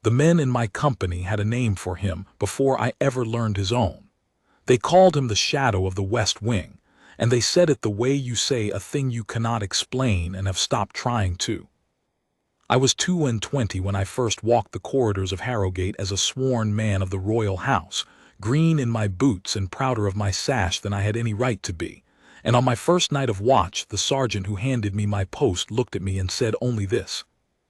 The men in my company had a name for him before I ever learned his own. They called him the Shadow of the West Wing, and they said it the way you say a thing you cannot explain and have stopped trying to. I was 22 when I first walked the corridors of Harrogate as a sworn man of the royal house, green in my boots and prouder of my sash than I had any right to be. And on my first night of watch, the sergeant who handed me my post looked at me and said only this: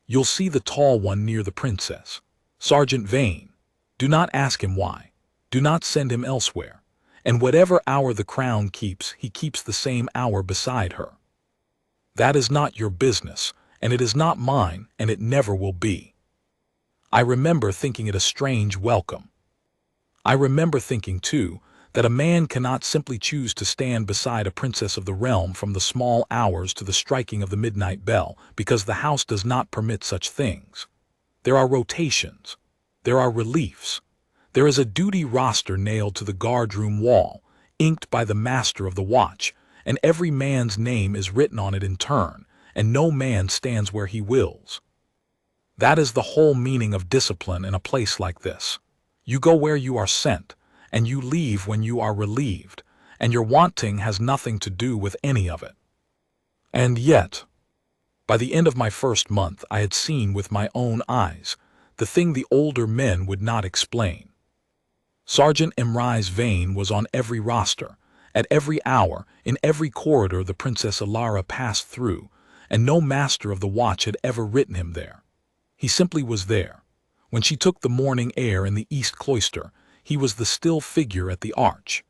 "You'll see the tall one near the princess. Sergeant Vane. Do not ask him why. Do not send him elsewhere. And whatever hour the crown keeps, he keeps the same hour beside her. That is not your business, and it is not mine, and it never will be." I remember thinking it a strange welcome. I remember thinking, too, that a man cannot simply choose to stand beside a princess of the realm from the small hours to the striking of the midnight bell, because the house does not permit such things. There are rotations. There are reliefs. There is a duty roster nailed to the guardroom wall, inked by the master of the watch, and every man's name is written on it in turn, and no man stands where he wills. That is the whole meaning of discipline in a place like this. You go where you are sent, and you leave when you are relieved, and your wanting has nothing to do with any of it. And yet, by the end of my first month, I had seen with my own eyes the thing the older men would not explain. Sergeant Emrys Vane was on every roster, at every hour, in every corridor the Princess Elara passed through, and no master of the watch had ever written him there. He simply was there. When she took the morning air in the east cloister, he was the still figure at the arch.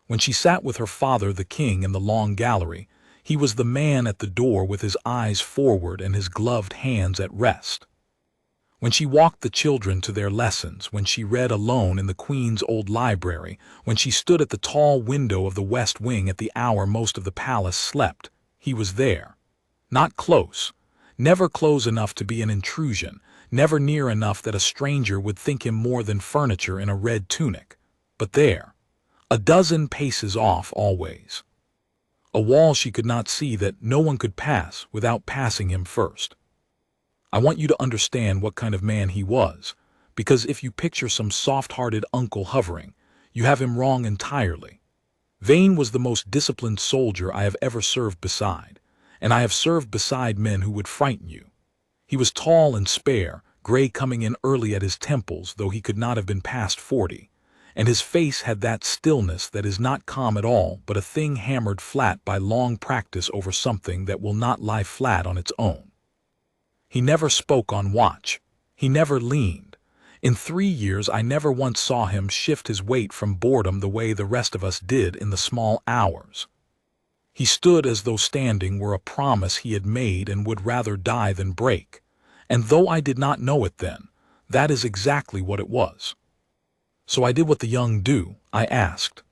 When she sat with her father the king in the long gallery, he was the man at the door with his eyes forward and his gloved hands at rest. When she walked the children to their lessons, when she read alone in the Queen's old library, when she stood at the tall window of the West Wing at the hour most of the palace slept, he was there. Not close, never close enough to be an intrusion, never near enough that a stranger would think him more than furniture in a red tunic, but there, a dozen paces off always. A wall she could not see that no one could pass without passing him first. I want you to understand what kind of man he was, because if you picture some soft-hearted uncle hovering, you have him wrong entirely. Vane was the most disciplined soldier I have ever served beside, and I have served beside men who would frighten you. He was tall and spare, gray coming in early at his temples, though he could not have been past 40, and his face had that stillness that is not calm at all, but a thing hammered flat by long practice over something that will not lie flat on its own. He never spoke on watch. He never leaned. In 3 years I never once saw him shift his weight from boredom the way the rest of us did in the small hours. He stood as though standing were a promise he had made and would rather die than break. And though I did not know it then, that is exactly what it was. So I did what the young do. I asked.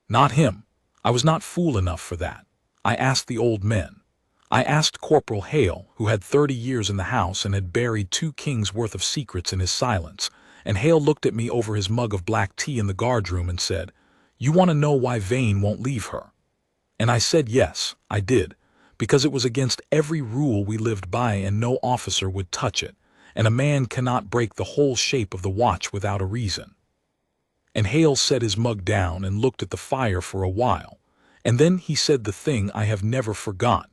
Not him. I was not fool enough for that. I asked the old men. I asked Corporal Hale, who had 30 years in the house and had buried 2 kings' worth of secrets in his silence, and Hale looked at me over his mug of black tea in the guardroom and said, "You want to know why Vane won't leave her?" And I said yes, I did, because it was against every rule we lived by and no officer would touch it, and a man cannot break the whole shape of the watch without a reason. And Hale set his mug down and looked at the fire for a while, and then he said the thing I have never forgotten.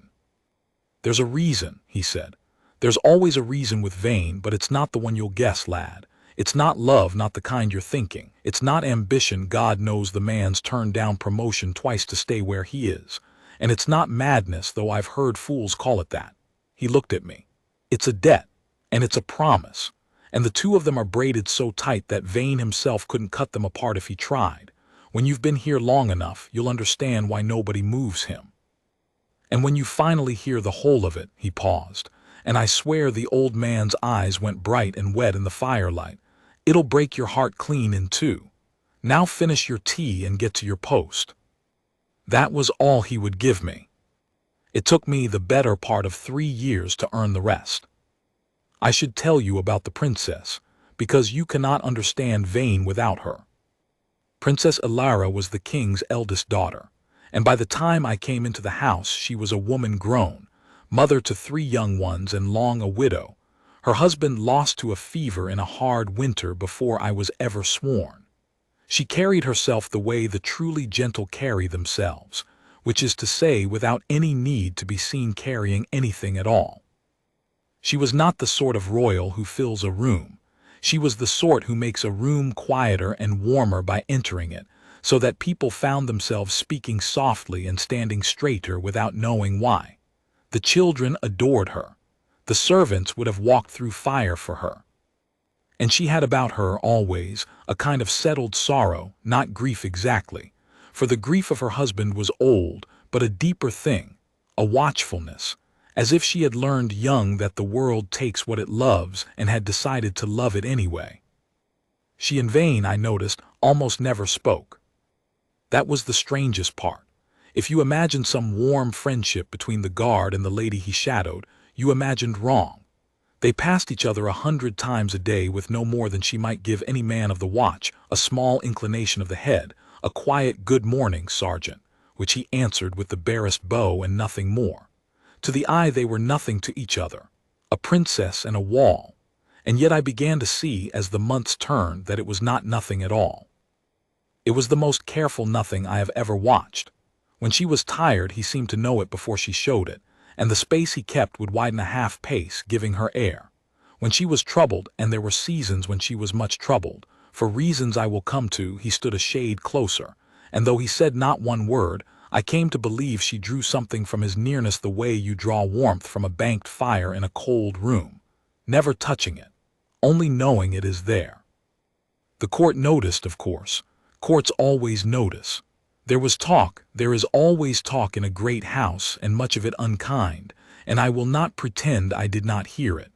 "There's a reason," he said. "There's always a reason with Vane, but it's not the one you'll guess, lad. It's not love, not the kind you're thinking. It's not ambition. God knows the man's turned down promotion twice to stay where he is. And it's not madness, though I've heard fools call it that." He looked at me. "It's a debt, and it's a promise, and the two of them are braided so tight that Vane himself couldn't cut them apart if he tried. When you've been here long enough, you'll understand why nobody moves him. And when you finally hear the whole of it," he paused, and I swear the old man's eyes went bright and wet in the firelight, "it'll break your heart clean in two. Now finish your tea and get to your post." That was all he would give me. It took me the better part of 3 years to earn the rest. I should tell you about the princess, because you cannot understand Vane without her. Princess Elara was the king's eldest daughter, and by the time I came into the house she was a woman grown, mother to 3 young ones and long a widow. Her husband lost to a fever in a hard winter before I was ever sworn. She carried herself the way the truly gentle carry themselves, which is to say without any need to be seen carrying anything at all. She was not the sort of royal who fills a room. She was the sort who makes a room quieter and warmer by entering it, so that people found themselves speaking softly and standing straighter without knowing why. The children adored her. The servants would have walked through fire for her. And she had about her always a kind of settled sorrow, not grief exactly, for the grief of her husband was old, but a deeper thing, a watchfulness, as if she had learned young that the world takes what it loves and had decided to love it anyway. She and Vane, I noticed, almost never spoke. That was the strangest part. If you imagined some warm friendship between the guard and the lady he shadowed, you imagined wrong. They passed each other 100 times a day with no more than she might give any man of the watch, a small inclination of the head, a quiet "good morning, Sergeant," which he answered with the barest bow and nothing more. To the eye they were nothing to each other, a princess and a wall, and yet I began to see as the months turned that it was not nothing at all. It was the most careful nothing I have ever watched. When she was tired he seemed to know it before she showed it, and the space he kept would widen a half pace, giving her air. When she was troubled, and there were seasons when she was much troubled, for reasons I will come to, he stood a shade closer, and though he said not one word, I came to believe she drew something from his nearness the way you draw warmth from a banked fire in a cold room, never touching it, only knowing it is there. The court noticed, of course. Courts always notice. There was talk, there is always talk in a great house, and much of it unkind, and I will not pretend I did not hear it.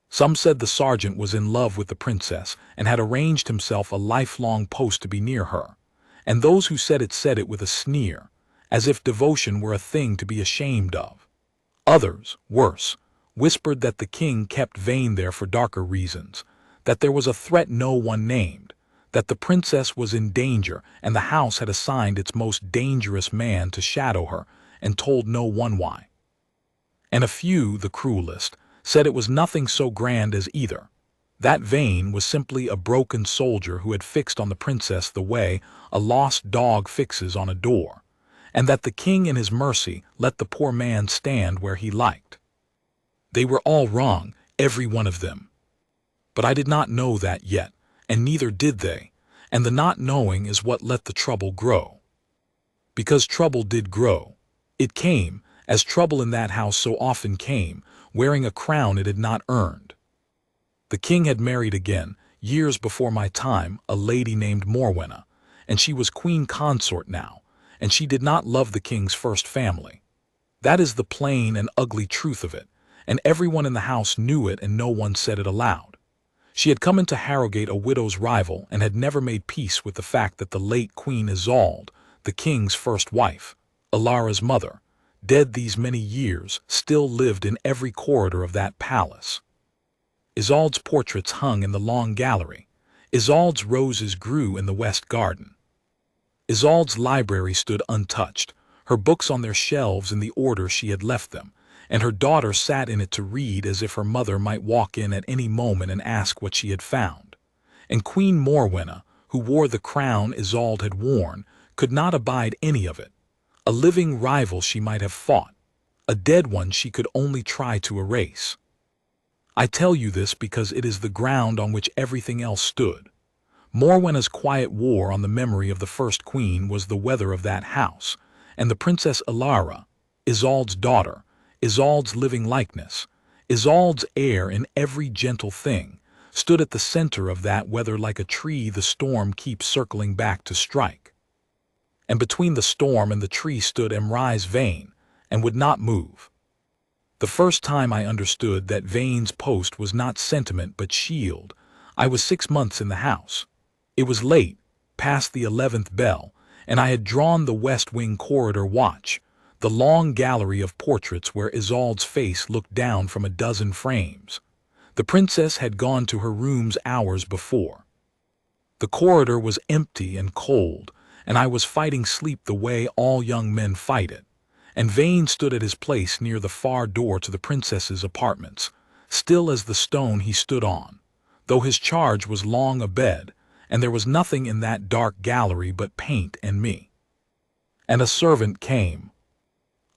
Some said the sergeant was in love with the princess, and had arranged himself a lifelong post to be near her, and those who said it with a sneer, as if devotion were a thing to be ashamed of. Others, worse, whispered that the king kept Vane there for darker reasons, that there was a threat no one named, that the princess was in danger, and the house had assigned its most dangerous man to shadow her, and told no one why. And a few, the cruelest, said it was nothing so grand as either. That Vane was simply a broken soldier who had fixed on the princess the way a lost dog fixes on a door, and that the king in his mercy let the poor man stand where he liked. They were all wrong, every one of them. But I did not know that yet, and neither did they, and the not knowing is what let the trouble grow. Because trouble did grow. It came, as trouble in that house so often came, wearing a crown it had not earned. The king had married again, years before my time, a lady named Morwenna, and she was queen consort now, and she did not love the king's first family. That is the plain and ugly truth of it, and everyone in the house knew it and no one said it aloud. She had come into Harrogate a widow's rival and had never made peace with the fact that the late Queen Isolde, the king's first wife, Elara's mother, dead these many years, still lived in every corridor of that palace. Isolde's portraits hung in the long gallery. Isolde's roses grew in the west garden. Isolde's library stood untouched, her books on their shelves in the order she had left them, and her daughter sat in it to read as if her mother might walk in at any moment and ask what she had found. And Queen Morwenna, who wore the crown Isolde had worn, could not abide any of it. A living rival she might have fought, a dead one she could only try to erase. I tell you this because it is the ground on which everything else stood. Morwenna's quiet war on the memory of the first queen was the weather of that house, and the Princess Elara, Isolde's daughter, Isolde's living likeness, Isolde's heir in every gentle thing, stood at the center of that weather like a tree the storm keeps circling back to strike. And between the storm and the tree stood Emrys Vane, and would not move. The first time I understood that Vane's post was not sentiment but shield, I was 6 months in the house. It was late, past the 11th bell, and I had drawn the west wing corridor watch, the long gallery of portraits where Isolde's face looked down from a dozen frames. The princess had gone to her rooms hours before. The corridor was empty and cold, and I was fighting sleep the way all young men fight it, and Vane stood at his place near the far door to the princess's apartments, still as the stone he stood on, though his charge was long abed, and there was nothing in that dark gallery but paint and me. And a servant came,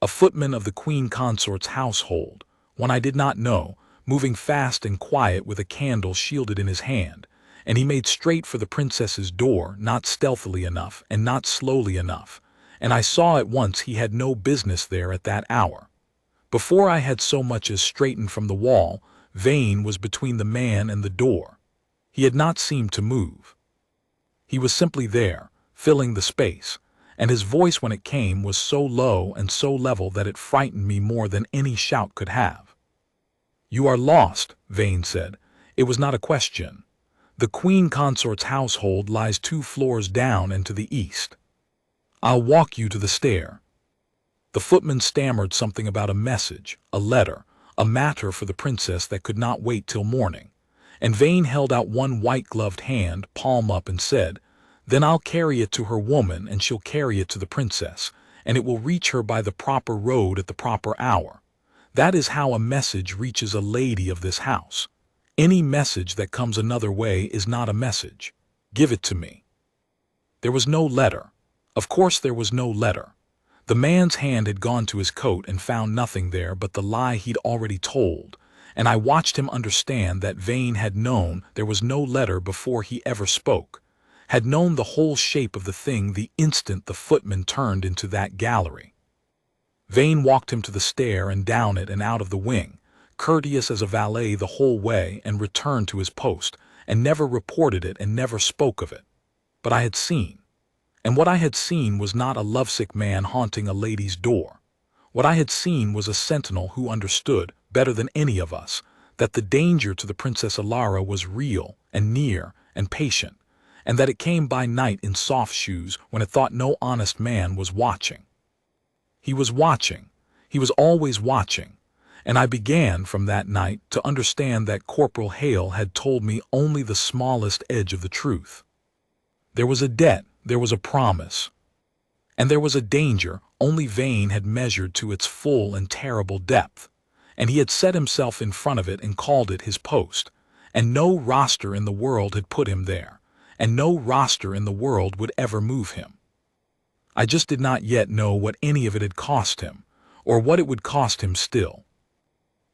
a footman of the queen consort's household, one I did not know, moving fast and quiet with a candle shielded in his hand, and he made straight for the princess's door, not stealthily enough and not slowly enough, and I saw at once he had no business there at that hour. Before I had so much as straightened from the wall, Vane was between the man and the door. He had not seemed to move. He was simply there, filling the space, and his voice when it came was so low and so level that it frightened me more than any shout could have. "You are lost," Vane said. It was not a question. "The queen consort's household lies 2 floors down and to the east. I'll walk you to the stair." The footman stammered something about a message, a letter, a matter for the princess that could not wait till morning, and Vane held out one white-gloved hand, palm up, and said, "Then I'll carry it to her woman, and she'll carry it to the princess, and it will reach her by the proper road at the proper hour. That is how a message reaches a lady of this house. Any message that comes another way is not a message. Give it to me." There was no letter. Of course there was no letter. The man's hand had gone to his coat and found nothing there but the lie he'd already told, and I watched him understand that Vane had known there was no letter before he ever spoke, had known the whole shape of the thing the instant the footman turned into that gallery. Vane walked him to the stair and down it and out of the wing, courteous as a valet the whole way, and returned to his post, and never reported it and never spoke of it. But I had seen. And what I had seen was not a lovesick man haunting a lady's door. What I had seen was a sentinel who understood, better than any of us, that the danger to the Princess Elara was real and near and patient, and that it came by night in soft shoes when it thought no honest man was watching. He was watching. He was always watching. And I began, from that night, to understand that Corporal Hale had told me only the smallest edge of the truth. There was a debt, there was a promise, and there was a danger only Vane had measured to its full and terrible depth, and he had set himself in front of it and called it his post, and no roster in the world had put him there, and no roster in the world would ever move him. I just did not yet know what any of it had cost him, or what it would cost him still.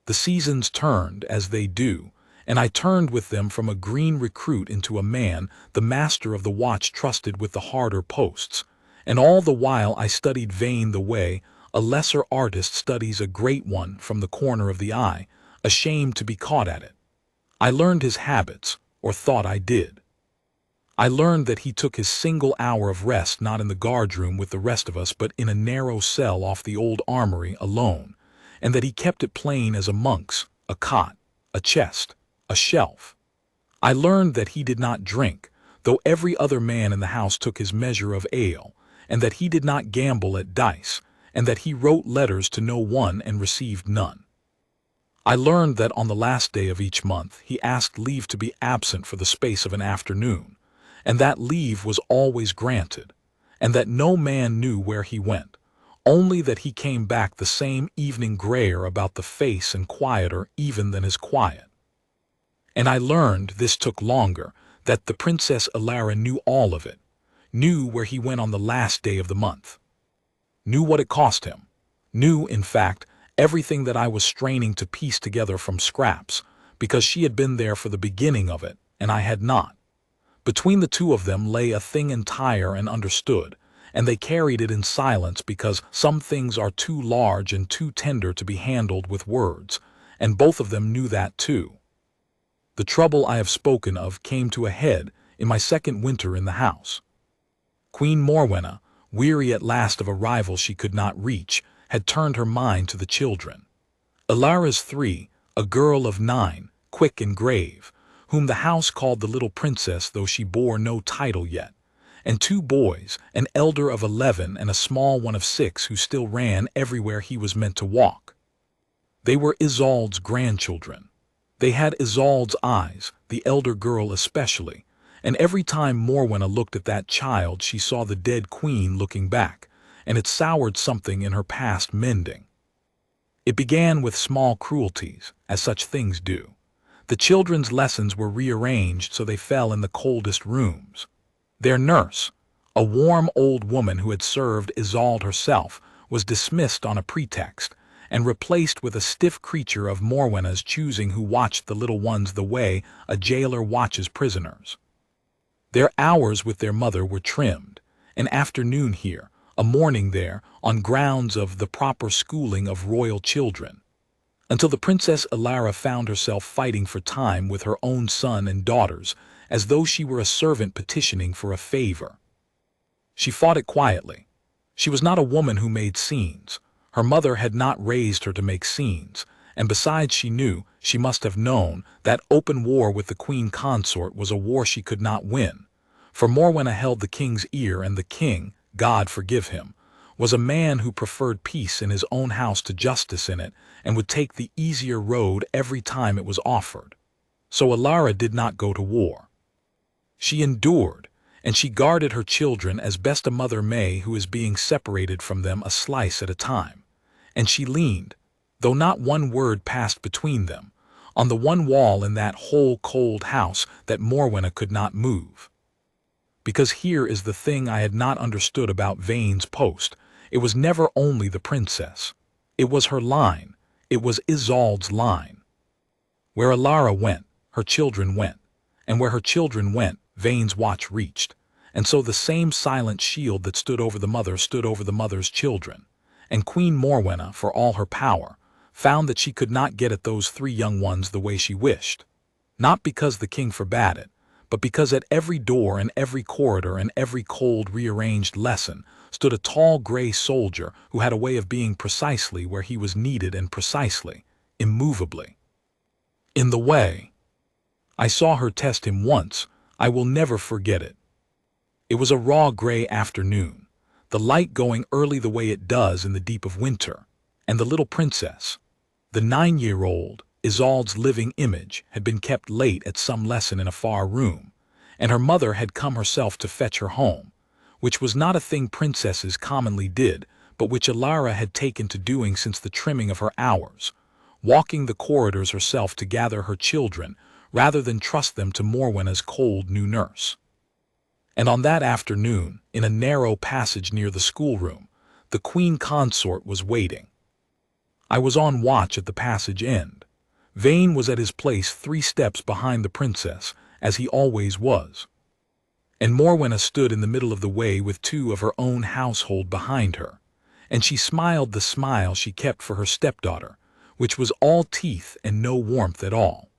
The seasons turned, as they do, and I turned with them from a green recruit into a man the master of the watch trusted with the harder posts, and all the while I studied Vane the way a lesser artist studies a great one from the corner of the eye, ashamed to be caught at it. I learned his habits, or thought I did. I learned that he took his single hour of rest not in the guardroom with the rest of us but in a narrow cell off the old armory alone, and that he kept it plain as a monk's, a cot, a chest, a shelf. I learned that he did not drink, though every other man in the house took his measure of ale, and that he did not gamble at dice, and that he wrote letters to no one and received none. I learned that on the last day of each month he asked leave to be absent for the space of an afternoon, and that leave was always granted, and that no man knew where he went, only that he came back the same evening grayer about the face and quieter even than his quiet. And I learned, this took longer, that the Princess Elara knew all of it, knew where he went on the last day of the month, knew what it cost him, knew, in fact, everything that I was straining to piece together from scraps, because she had been there for the beginning of it, and I had not. Between the two of them lay a thing entire and understood, and they carried it in silence because some things are too large and too tender to be handled with words, and both of them knew that too. The trouble I have spoken of came to a head in my second winter in the house. Queen Morwenna, weary at last of a rival she could not reach, had turned her mind to the children. Elara's 3, a girl of 9, quick and grave, whom the house called the little princess though she bore no title yet, and 2 boys, an elder of 11 and a small one of 6 who still ran everywhere he was meant to walk. They were Isolde's grandchildren. They had Isolde's eyes, the elder girl especially, and every time Morwenna looked at that child she saw the dead queen looking back, and it soured something in her past mending. It began with small cruelties, as such things do. The children's lessons were rearranged so they fell in the coldest rooms. Their nurse, a warm old woman who had served Isolde herself, was dismissed on a pretext, and replaced with a stiff creature of Morwenna's choosing who watched the little ones the way a jailer watches prisoners. Their hours with their mother were trimmed, an afternoon here, a morning there, on grounds of the proper schooling of royal children, until the Princess Elara found herself fighting for time with her own son and daughters, as though she were a servant petitioning for a favor. She fought it quietly. She was not a woman who made scenes. Her mother had not raised her to make scenes, and besides she must have known, that open war with the queen consort was a war she could not win. For Morwenna held the king's ear, and the king, God forgive him, was a man who preferred peace in his own house to justice in it, and would take the easier road every time it was offered. So Elara did not go to war. She endured, and she guarded her children as best a mother may who is being separated from them a slice at a time. And she leaned, though not one word passed between them, on the one wall in that whole cold house that Morwenna could not move. Because here is the thing I had not understood about Vane's post. It was never only the princess. It was her line. It was Isolde's line. Where Elara went, her children went. And where her children went, Vane's watch reached. And so the same silent shield that stood over the mother stood over the mother's children. And Queen Morwenna, for all her power, found that she could not get at those three young ones the way she wished. Not because the king forbade it, but because at every door and every corridor and every cold rearranged lesson stood a tall gray soldier who had a way of being precisely where he was needed and precisely, immovably. In the way. I saw her test him once. I will never forget it. It was a raw gray afternoon, the light going early the way it does in the deep of winter, and the little princess, the 9-year-old, Isolde's living image, had been kept late at some lesson in a far room, and her mother had come herself to fetch her home, which was not a thing princesses commonly did, but which Elara had taken to doing since the trimming of her hours, walking the corridors herself to gather her children rather than trust them to Morwenna's cold new nurse. And on that afternoon, in a narrow passage near the schoolroom, the queen consort was waiting. I was on watch at the passage end. Vane was at his place 3 steps behind the princess, as he always was. And Morwenna stood in the middle of the way with 2 of her own household behind her, and she smiled the smile she kept for her stepdaughter, which was all teeth and no warmth at all.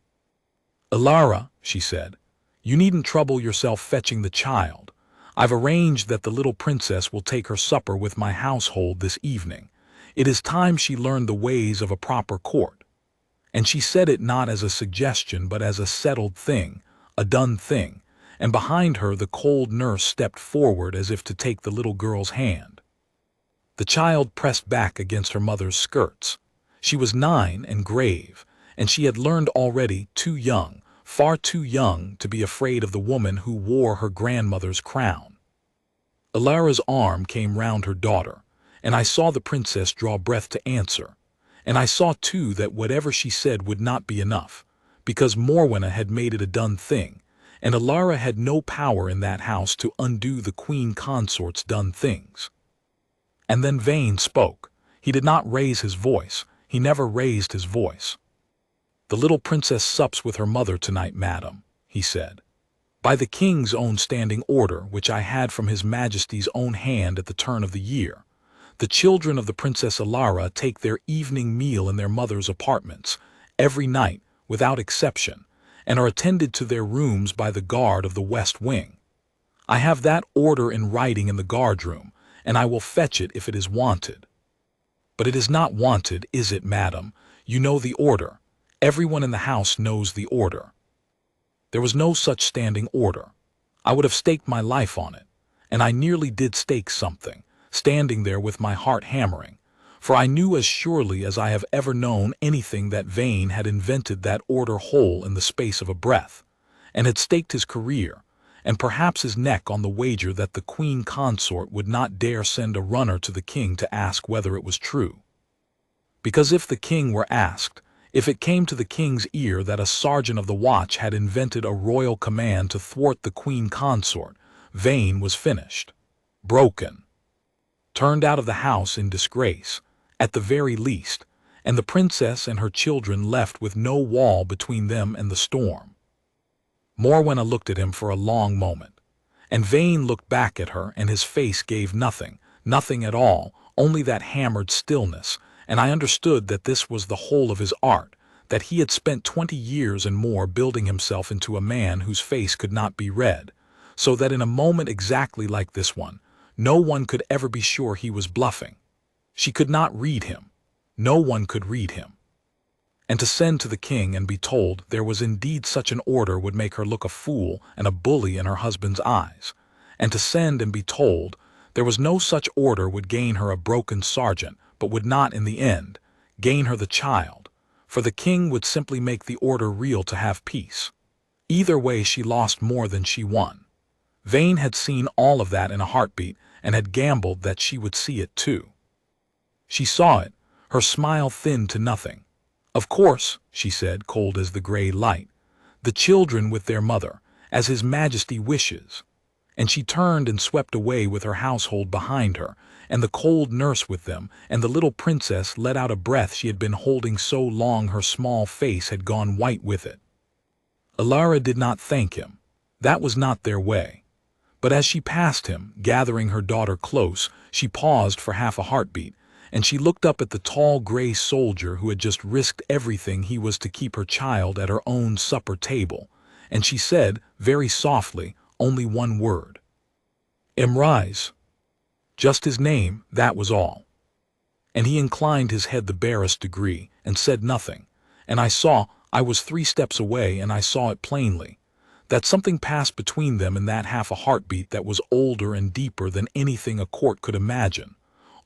"Elara," she said, "you needn't trouble yourself fetching the child. I've arranged that the little princess will take her supper with my household this evening. It is time she learned the ways of a proper court." And she said it not as a suggestion but as a settled thing, a done thing, and behind her the cold nurse stepped forward as if to take the little girl's hand. The child pressed back against her mother's skirts. She was 9 and grave, and she had learned already, too young, far too young, to be afraid of the woman who wore her grandmother's crown. Elara's arm came round her daughter, and I saw the princess draw breath to answer. And I saw, too, that whatever she said would not be enough, because Morwenna had made it a done thing, and Elara had no power in that house to undo the queen consort's done things. And then Vane spoke. He did not raise his voice. He never raised his voice. "The little princess sups with her mother tonight, madam," he said. "By the king's own standing order, which I had from his majesty's own hand at the turn of the year. The children of the Princess Elara take their evening meal in their mother's apartments, every night, without exception, and are attended to their rooms by the guard of the west wing. I have that order in writing in the guardroom, and I will fetch it if it is wanted." "But it is not wanted, is it, madam? You know the order. Everyone in the house knows the order." There was no such standing order. I would have staked my life on it, and I nearly did stake something, standing there with my heart hammering, for I knew as surely as I have ever known anything that Vane had invented that order whole in the space of a breath, and had staked his career, and perhaps his neck on the wager that the queen consort would not dare send a runner to the king to ask whether it was true. Because if the king were asked, if it came to the king's ear that a sergeant of the watch had invented a royal command to thwart the queen consort, Vane was finished, broken, turned out of the house in disgrace, at the very least, and the princess and her children left with no wall between them and the storm. Morwenna looked at him for a long moment, and Vane looked back at her, and his face gave nothing, nothing at all, only that hammered stillness, and I understood that this was the whole of his art, that he had spent 20 years and more building himself into a man whose face could not be read, so that in a moment exactly like this one, no one could ever be sure he was bluffing. She could not read him. No one could read him. And to send to the king and be told there was indeed such an order would make her look a fool and a bully in her husband's eyes. And to send and be told there was no such order would gain her a broken sergeant, but would not in the end gain her the child, for the king would simply make the order real to have peace. Either way she lost more than she won. Vane had seen all of that in a heartbeat and had gambled that she would see it too. She saw it, her smile thinned to nothing. "Of course," she said, cold as the gray light, "the children with their mother, as His Majesty wishes." And she turned and swept away with her household behind her, and the cold nurse with them, and the little princess let out a breath she had been holding so long her small face had gone white with it. Elara did not thank him. That was not their way. But as she passed him, gathering her daughter close, she paused for half a heartbeat, and she looked up at the tall gray soldier who had just risked everything he was to keep her child at her own supper table, and she said, very softly, only one word. "Emrys." Just his name, that was all. And he inclined his head the barest degree, and said nothing, and I was 3 steps away, and I saw it plainly, that something passed between them in that half a heartbeat that was older and deeper than anything a court could imagine,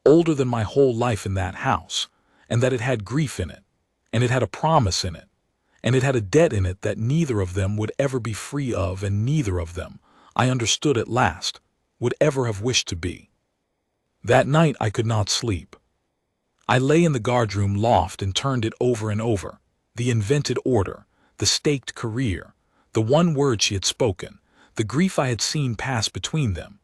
older than my whole life in that house, and that it had grief in it, and it had a promise in it, and it had a debt in it that neither of them would ever be free of, and neither of them, I understood at last, would ever have wished to be. That night I could not sleep. I lay in the guardroom loft and turned it over and over, the invented order, the staked career, the one word she had spoken, the grief I had seen pass between them.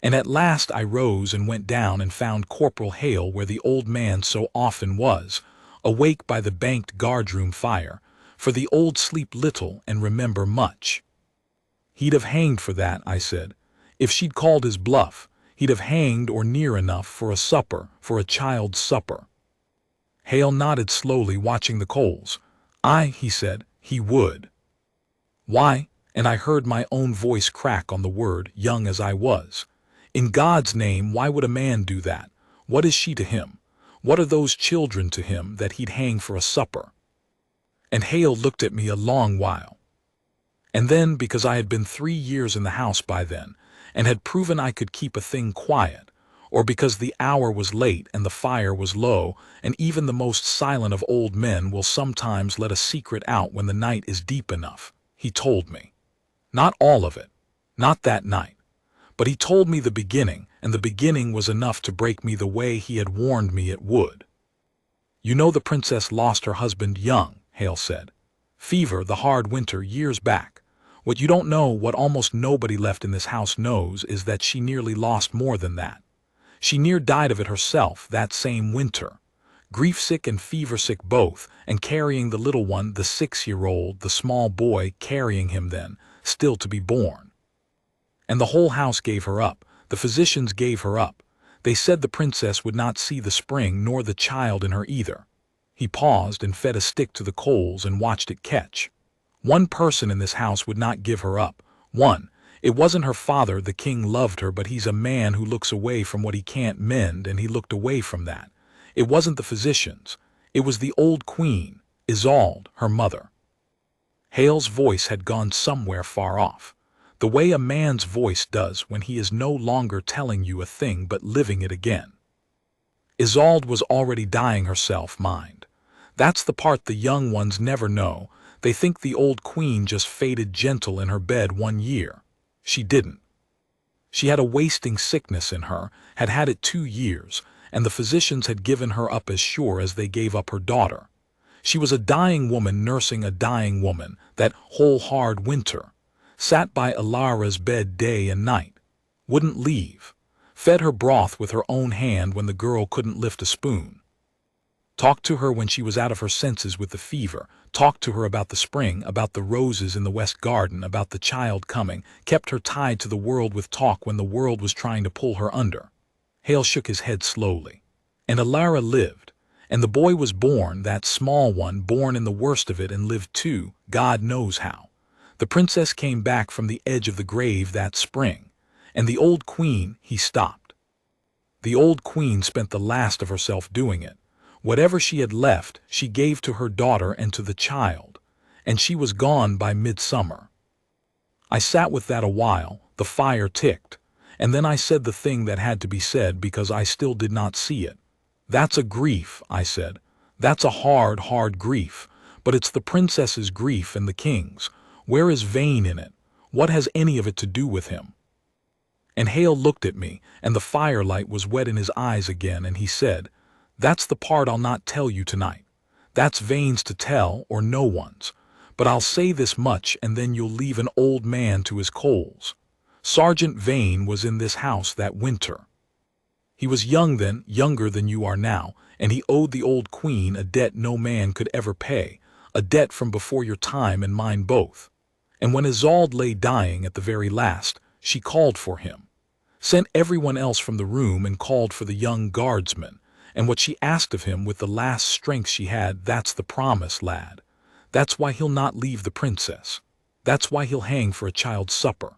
And at last I rose and went down and found Corporal Hale where the old man so often was, awake by the banked guardroom fire, for the old sleep little and remember much. "He'd have hanged for that," I said. "If she'd called his bluff, he'd have hanged or near enough for a supper, for a child's supper." Hale nodded slowly, watching the coals. He said, "he would." "Why?" And I heard my own voice crack on the word, young as I was. "In God's name, why would a man do that? What is she to him? What are those children to him that he'd hang for a supper?" And Hale looked at me a long while. And then, because I had been 3 years in the house by then, and had proven I could keep a thing quiet, or because the hour was late and the fire was low, and even the most silent of old men will sometimes let a secret out when the night is deep enough, he told me. Not all of it, not that night, but he told me the beginning, and the beginning was enough to break me the way he had warned me it would. "You know the princess lost her husband young," Hale said. "Fever, the hard winter, years back. What you don't know, what almost nobody left in this house knows, is that she nearly lost more than that. She near died of it herself that same winter. Grief-sick and fever-sick both, and carrying the little one, the 6-year-old, the small boy, carrying him then, still to be born. And the whole house gave her up, the physicians gave her up. They said the princess would not see the spring nor the child in her either." He paused and fed a stick to the coals and watched it catch. "One person in this house would not give her up. One. It wasn't her father. The king loved her, but he's a man who looks away from what he can't mend, and he looked away from that. It wasn't the physicians. It was the old queen, Isolde, her mother." Hale's voice had gone somewhere far off, the way a man's voice does when he is no longer telling you a thing but living it again. "Isolde was already dying herself, mind. That's the part the young ones never know. They think the old queen just faded gentle in her bed 1 year. She didn't. She had a wasting sickness in her, had had it 2 years, and the physicians had given her up as sure as they gave up her daughter. She was a dying woman nursing a dying woman, that whole hard winter. Sat by Elara's bed day and night. Wouldn't leave. Fed her broth with her own hand when the girl couldn't lift a spoon. Talked to her when she was out of her senses with the fever. Talked to her about the spring, about the roses in the west garden, about the child coming. Kept her tied to the world with talk when the world was trying to pull her under. Hale shook his head slowly. And Elara lived. And the boy was born, that small one, born in the worst of it, and lived too, God knows how. The princess came back from the edge of the grave that spring. And the old queen, he stopped. The old queen spent the last of herself doing it. Whatever she had left, she gave to her daughter and to the child. And she was gone by midsummer. I sat with that a while, the fire ticked. And then I said the thing that had to be said because I still did not see it. That's a grief, I said. That's a hard, hard grief. But it's the princess's grief and the king's. Where is Vane in it? What has any of it to do with him? And Hale looked at me, and the firelight was wet in his eyes again, and he said, "That's the part I'll not tell you tonight. That's Vane's to tell, or no one's. But I'll say this much, and then you'll leave an old man to his coals. Sergeant Vane was in this house that winter. He was young then, younger than you are now, and he owed the old queen a debt no man could ever pay, a debt from before your time and mine both. And when Isolde lay dying at the very last, she called for him, sent everyone else from the room and called for the young guardsman, and what she asked of him with the last strength she had, that's the promise, lad. That's why he'll not leave the princess. That's why he'll hang for a child's supper.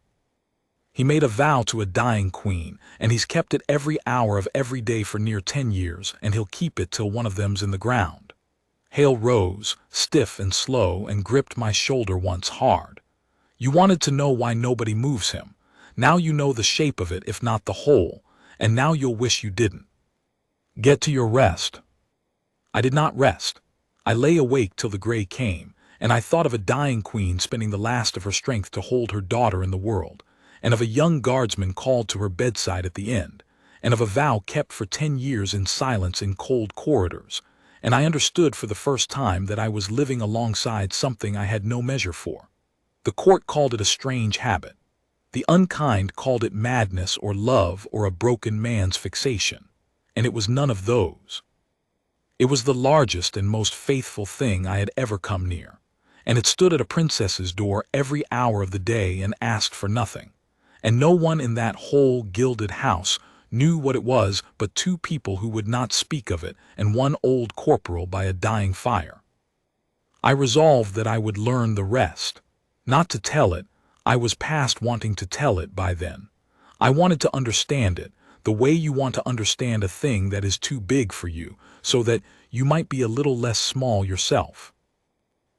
He made a vow to a dying queen, and he's kept it every hour of every day for near 10 years, and he'll keep it till one of them's in the ground." Hale rose, stiff and slow, and gripped my shoulder once hard. "You wanted to know why nobody moves him. Now you know the shape of it, if not the whole, and now you'll wish you didn't. Get to your rest." I did not rest. I lay awake till the gray came, and I thought of a dying queen spending the last of her strength to hold her daughter in the world, and of a young guardsman called to her bedside at the end, and of a vow kept for 10 years in silence in cold corridors, and I understood for the first time that I was living alongside something I had no measure for. The court called it a strange habit. The unkind called it madness or love or a broken man's fixation, and it was none of those. It was the largest and most faithful thing I had ever come near, and it stood at a princess's door every hour of the day and asked for nothing. And no one in that whole gilded house knew what it was but 2 people who would not speak of it and one old corporal by a dying fire. I resolved that I would learn the rest. Not to tell it, I was past wanting to tell it by then. I wanted to understand it, the way you want to understand a thing that is too big for you, so that you might be a little less small yourself.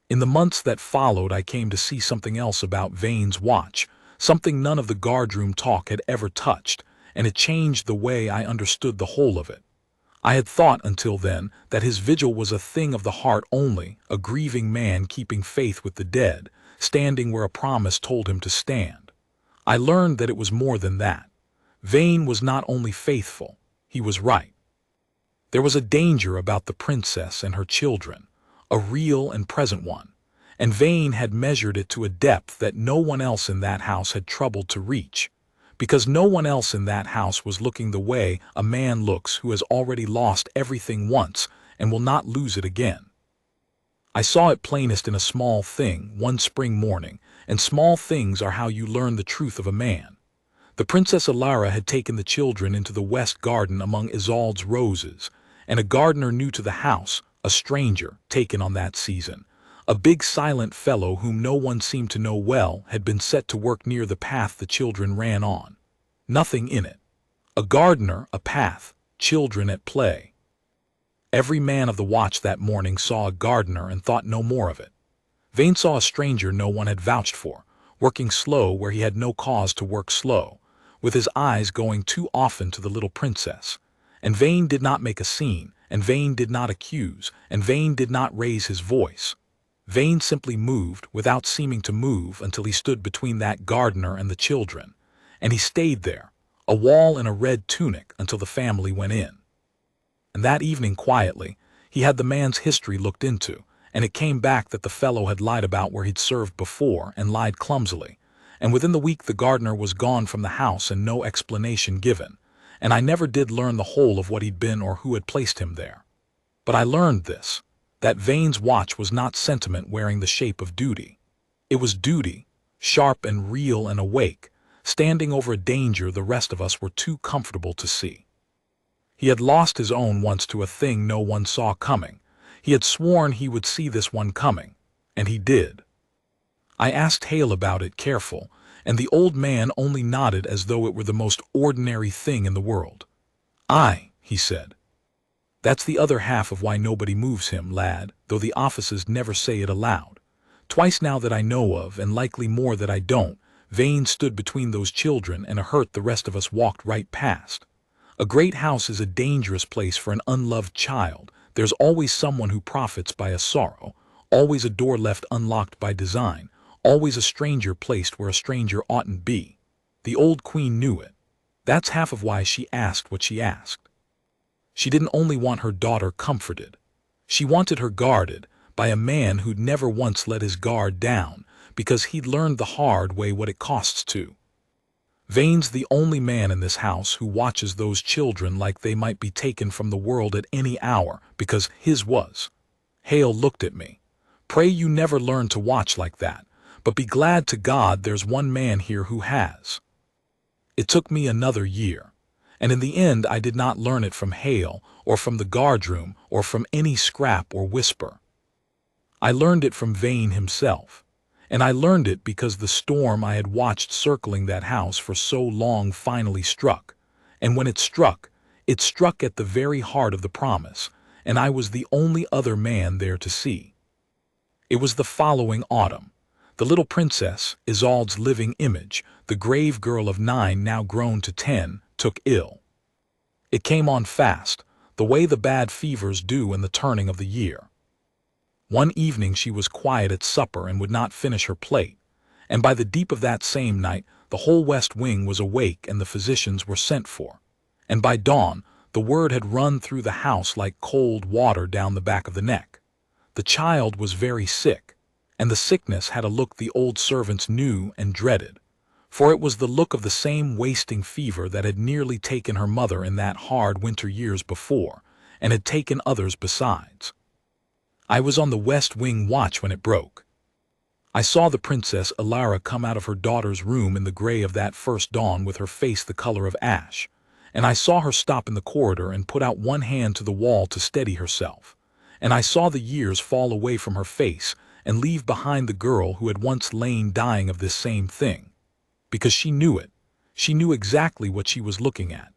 In the months that followed, I came to see something else about Vane's watch, something none of the guardroom talk had ever touched, and it changed the way I understood the whole of it. I had thought until then that his vigil was a thing of the heart only, a grieving man keeping faith with the dead, standing where a promise told him to stand. I learned that it was more than that. Vane was not only faithful, he was right. There was a danger about the princess and her children, a real and present one, and Vane had measured it to a depth that no one else in that house had troubled to reach, because no one else in that house was looking the way a man looks who has already lost everything once and will not lose it again. I saw it plainest in a small thing one spring morning, and small things are how you learn the truth of a man. The Princess Elara had taken the children into the west garden among Isolde's roses, and a gardener new to the house, a stranger, taken on that season, a big silent fellow whom no one seemed to know well, had been set to work near the path the children ran on. Nothing in it. A gardener, a path, children at play. Every man of the watch that morning saw a gardener and thought no more of it. Vane saw a stranger no one had vouched for, working slow where he had no cause to work slow, with his eyes going too often to the little princess. And Vane did not make a scene, and Vane did not accuse, and Vane did not raise his voice. Vane simply moved without seeming to move until he stood between that gardener and the children, and he stayed there, a wall in a red tunic, until the family went in. And that evening quietly, he had the man's history looked into, and it came back that the fellow had lied about where he'd served before and lied clumsily. And within the week the gardener was gone from the house and no explanation given, and I never did learn the whole of what he'd been or who had placed him there. But I learned this, that Vane's watch was not sentiment wearing the shape of duty. It was duty, sharp and real and awake, standing over a danger the rest of us were too comfortable to see. He had lost his own once to a thing no one saw coming. He had sworn he would see this one coming, and he did. I asked Hale about it careful, and the old man only nodded as though it were the most ordinary thing in the world. "Aye," he said. "That's the other half of why nobody moves him, lad, though the offices never say it aloud. Twice now that I know of, and likely more that I don't, Vane stood between those children and a hurt the rest of us walked right past. A great house is a dangerous place for an unloved child. There's always someone who profits by a sorrow, always a door left unlocked by design, always a stranger placed where a stranger oughtn't be. The old queen knew it. That's half of why she asked what she asked. She didn't only want her daughter comforted. She wanted her guarded by a man who'd never once let his guard down, because he'd learned the hard way what it costs to. Vane's the only man in this house who watches those children like they might be taken from the world at any hour, because his was." Hale looked at me. "Pray you never learn to watch like that, but be glad to God there's one man here who has." It took me another year, and in the end I did not learn it from Hale, or from the guardroom, or from any scrap or whisper. I learned it from Vane himself, and I learned it because the storm I had watched circling that house for so long finally struck, and when it struck at the very heart of the promise, and I was the only other man there to see. It was the following autumn. The little princess, Isolde's living image, the grave girl of 9 now grown to 10, took ill. It came on fast, the way the bad fevers do in the turning of the year. One evening she was quiet at supper and would not finish her plate, and by the deep of that same night the whole west wing was awake and the physicians were sent for, and by dawn the word had run through the house like cold water down the back of the neck. The child was very sick, and the sickness had a look the old servants knew and dreaded, for it was the look of the same wasting fever that had nearly taken her mother in that hard winter years before, and had taken others besides. I was on the west wing watch when it broke. I saw the Princess Elara come out of her daughter's room in the gray of that first dawn with her face the color of ash, and I saw her stop in the corridor and put out one hand to the wall to steady herself, and I saw the years fall away from her face and leave behind the girl who had once lain dying of this same thing. Because she knew it. She knew exactly what she was looking at.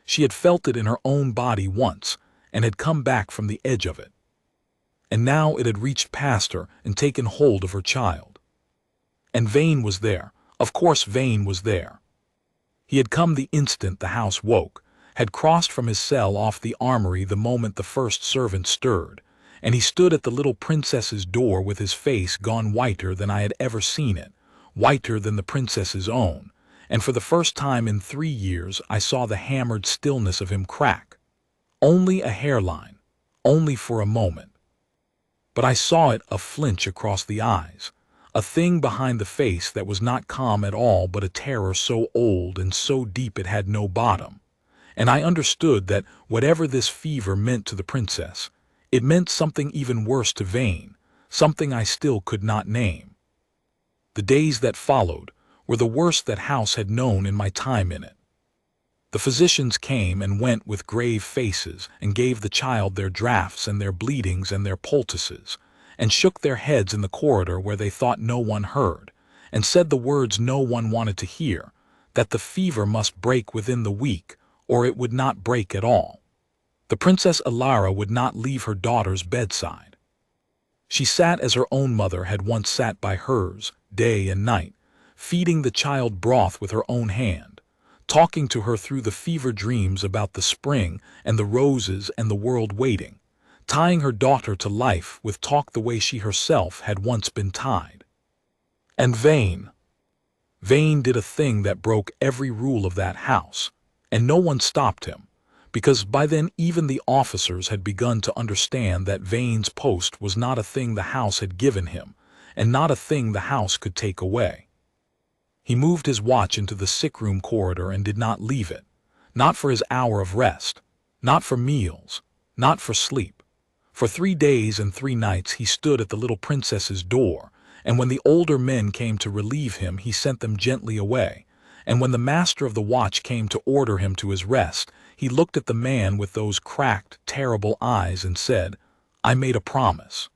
She had felt it in her own body once, and had come back from the edge of it. And now it had reached past her and taken hold of her child. And Vane was there. Of course Vane was there. He had come the instant the house woke, had crossed from his cell off the armory the moment the first servant stirred, and he stood at the little princess's door with his face gone whiter than I had ever seen it, whiter than the princess's own, and for the first time in 3 years I saw the hammered stillness of him crack. Only a hairline, only for a moment. But I saw it a flinch across the eyes, a thing behind the face that was not calm at all but a terror so old and so deep it had no bottom, and I understood that whatever this fever meant to the princess, it meant something even worse to Vane, something I still could not name. The days that followed were the worst that house had known in my time in it. The physicians came and went with grave faces and gave the child their draughts and their bleedings and their poultices, and shook their heads in the corridor where they thought no one heard, and said the words no one wanted to hear, that the fever must break within the week, or it would not break at all. The Princess Elara would not leave her daughter's bedside. She sat as her own mother had once sat by hers, day and night, feeding the child broth with her own hand, talking to her through the fever dreams about the spring and the roses and the world waiting, tying her daughter to life with talk the way she herself had once been tied. And Vane did a thing that broke every rule of that house, and no one stopped him, because by then even the officers had begun to understand that Vane's post was not a thing the house had given him, and not a thing the house could take away. He moved his watch into the sick-room corridor and did not leave it, not for his hour of rest, not for meals, not for sleep. For 3 days and 3 nights he stood at the little princess's door, and when the older men came to relieve him he sent them gently away, and when the master of the watch came to order him to his rest, he looked at the man with those cracked, terrible eyes and said, "I made a promise.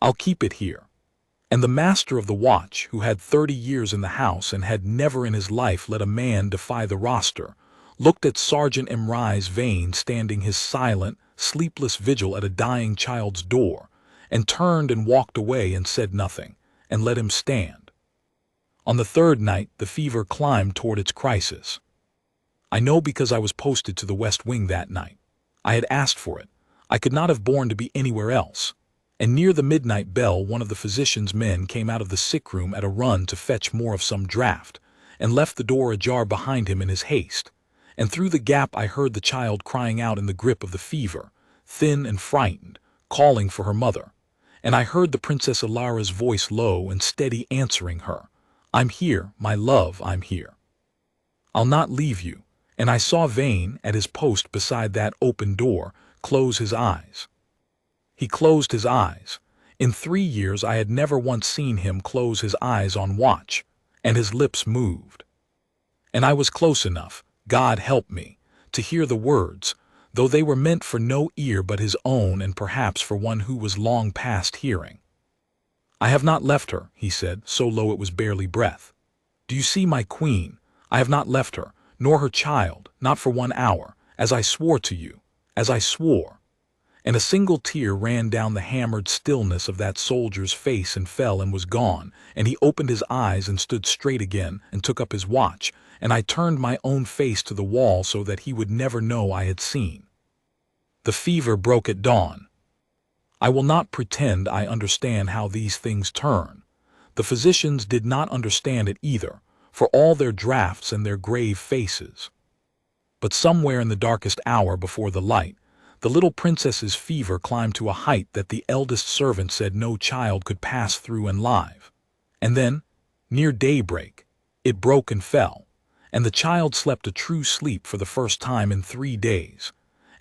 I'll keep it here." And the master of the watch, who had 30 years in the house and had never in his life let a man defy the roster, looked at Sergeant Emrys Vane standing his silent, sleepless vigil at a dying child's door, and turned and walked away and said nothing, and let him stand. On the 3rd night the fever climbed toward its crisis. I know because I was posted to the West Wing that night. I had asked for it. I could not have borne to be anywhere else. And near the midnight bell one of the physician's men came out of the sick room at a run to fetch more of some draught, and left the door ajar behind him in his haste. And through the gap I heard the child crying out in the grip of the fever, thin and frightened, calling for her mother. And I heard the Princess Elara's voice low and steady answering her, "I'm here, my love, I'm here. I'll not leave you." And I saw Vane, at his post beside that open door, close his eyes. He closed his eyes. In 3 years I had never once seen him close his eyes on watch, and his lips moved. And I was close enough, God help me, to hear the words, though they were meant for no ear but his own and perhaps for one who was long past hearing. "I have not left her," he said, so low it was barely breath. "Do you see my queen? I have not left her, nor her child, not for 1 hour, as I swore to you, as I swore." And a single tear ran down the hammered stillness of that soldier's face and fell and was gone, and he opened his eyes and stood straight again and took up his watch, and I turned my own face to the wall so that he would never know I had seen. The fever broke at dawn. I will not pretend I understand how these things turn. The physicians did not understand it either, for all their draughts and their grave faces. But somewhere in the darkest hour before the light, the little princess's fever climbed to a height that the eldest servant said no child could pass through and live. And then, near daybreak, it broke and fell, and the child slept a true sleep for the first time in 3 days.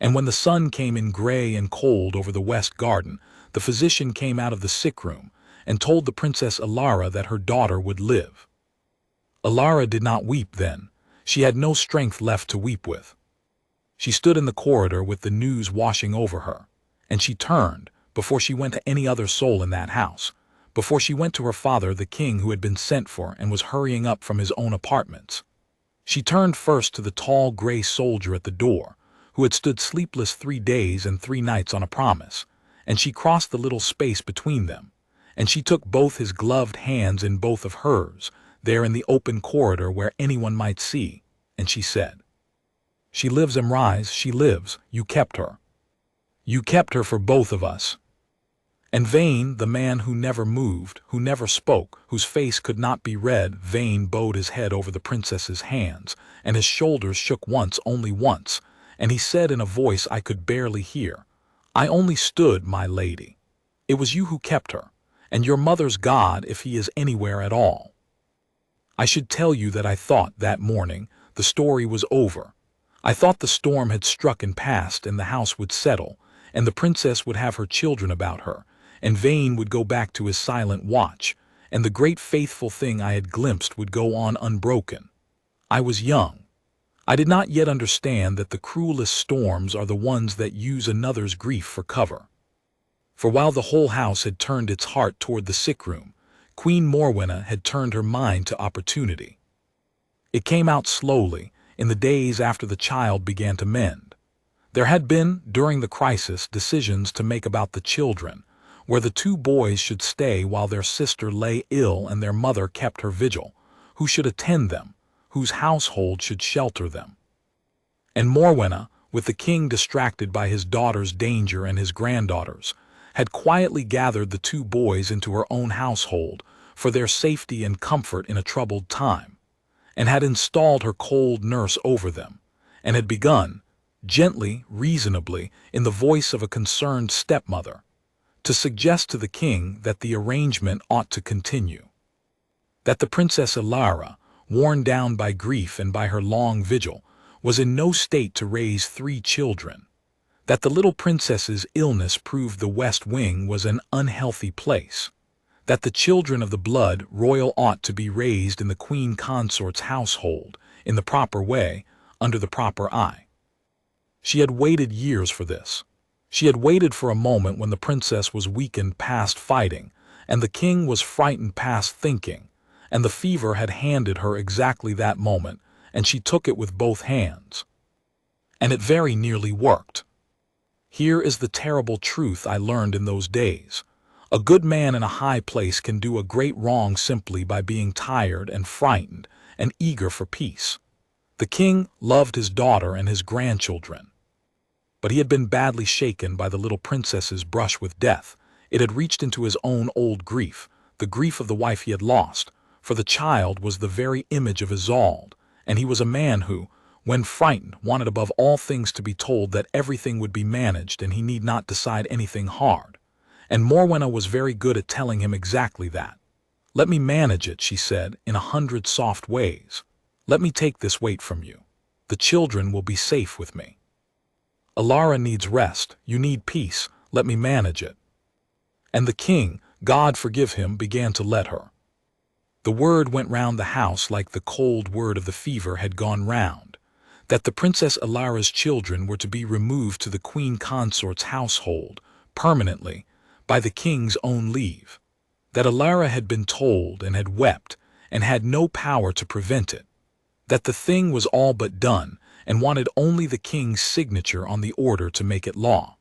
And when the sun came in gray and cold over the west garden, the physician came out of the sick room and told the Princess Elara that her daughter would live. Elara did not weep then. She had no strength left to weep with. She stood in the corridor with the news washing over her, and she turned, before she went to any other soul in that house, before she went to her father, the king who had been sent for and was hurrying up from his own apartments. She turned first to the tall gray soldier at the door, who had stood sleepless 3 days and 3 nights on a promise, and she crossed the little space between them, and she took both his gloved hands in both of hers, there in the open corridor where anyone might see, and she said, "She lives, Emrys, she lives. You kept her. You kept her for both of us." And Vane, the man who never moved, who never spoke, whose face could not be read, Vane bowed his head over the princess's hands, and his shoulders shook once, only once, and he said in a voice I could barely hear, "I only stood, my lady. It was you who kept her, and your mother's God if he is anywhere at all." I should tell you that I thought, that morning, the story was over. I thought the storm had struck and passed, and the house would settle, and the princess would have her children about her, and Vane would go back to his silent watch, and the great faithful thing I had glimpsed would go on unbroken. I was young. I did not yet understand that the cruelest storms are the ones that use another's grief for cover. For while the whole house had turned its heart toward the sick room, Queen Morwenna had turned her mind to opportunity. It came out slowly, in the days after the child began to mend. There had been, during the crisis, decisions to make about the children, where the 2 boys should stay while their sister lay ill and their mother kept her vigil, who should attend them, whose household should shelter them. And Morwenna, with the king distracted by his daughter's danger and his granddaughters, had quietly gathered the 2 boys into her own household for their safety and comfort in a troubled time, and had installed her cold nurse over them, and had begun, gently, reasonably, in the voice of a concerned stepmother, to suggest to the king that the arrangement ought to continue. That the Princess Elara, worn down by grief and by her long vigil, was in no state to raise 3 children. That the little princess's illness proved the West Wing was an unhealthy place. That the children of the blood royal ought to be raised in the queen consort's household, in the proper way, under the proper eye. She had waited years for this. She had waited for a moment when the princess was weakened past fighting, and the king was frightened past thinking, and the fever had handed her exactly that moment, and she took it with both hands. And it very nearly worked. Here is the terrible truth I learned in those days. A good man in a high place can do a great wrong simply by being tired and frightened and eager for peace. The king loved his daughter and his grandchildren. But he had been badly shaken by the little princess's brush with death. It had reached into his own old grief, the grief of the wife he had lost, for the child was the very image of Isolde, and he was a man who, when frightened, wanted above all things to be told that everything would be managed and he need not decide anything hard. And Morwenna was very good at telling him exactly that. "Let me manage it," she said, in 100 soft ways. "Let me take this weight from you. The children will be safe with me. Elara needs rest, you need peace, let me manage it." And the king, God forgive him, began to let her. The word went round the house like the cold word of the fever had gone round, that the Princess Elara's children were to be removed to the queen consort's household, permanently, by the king's own leave. That Elara had been told and had wept, and had no power to prevent it. That the thing was all but done, and wanted only the king's signature on the order to make it law.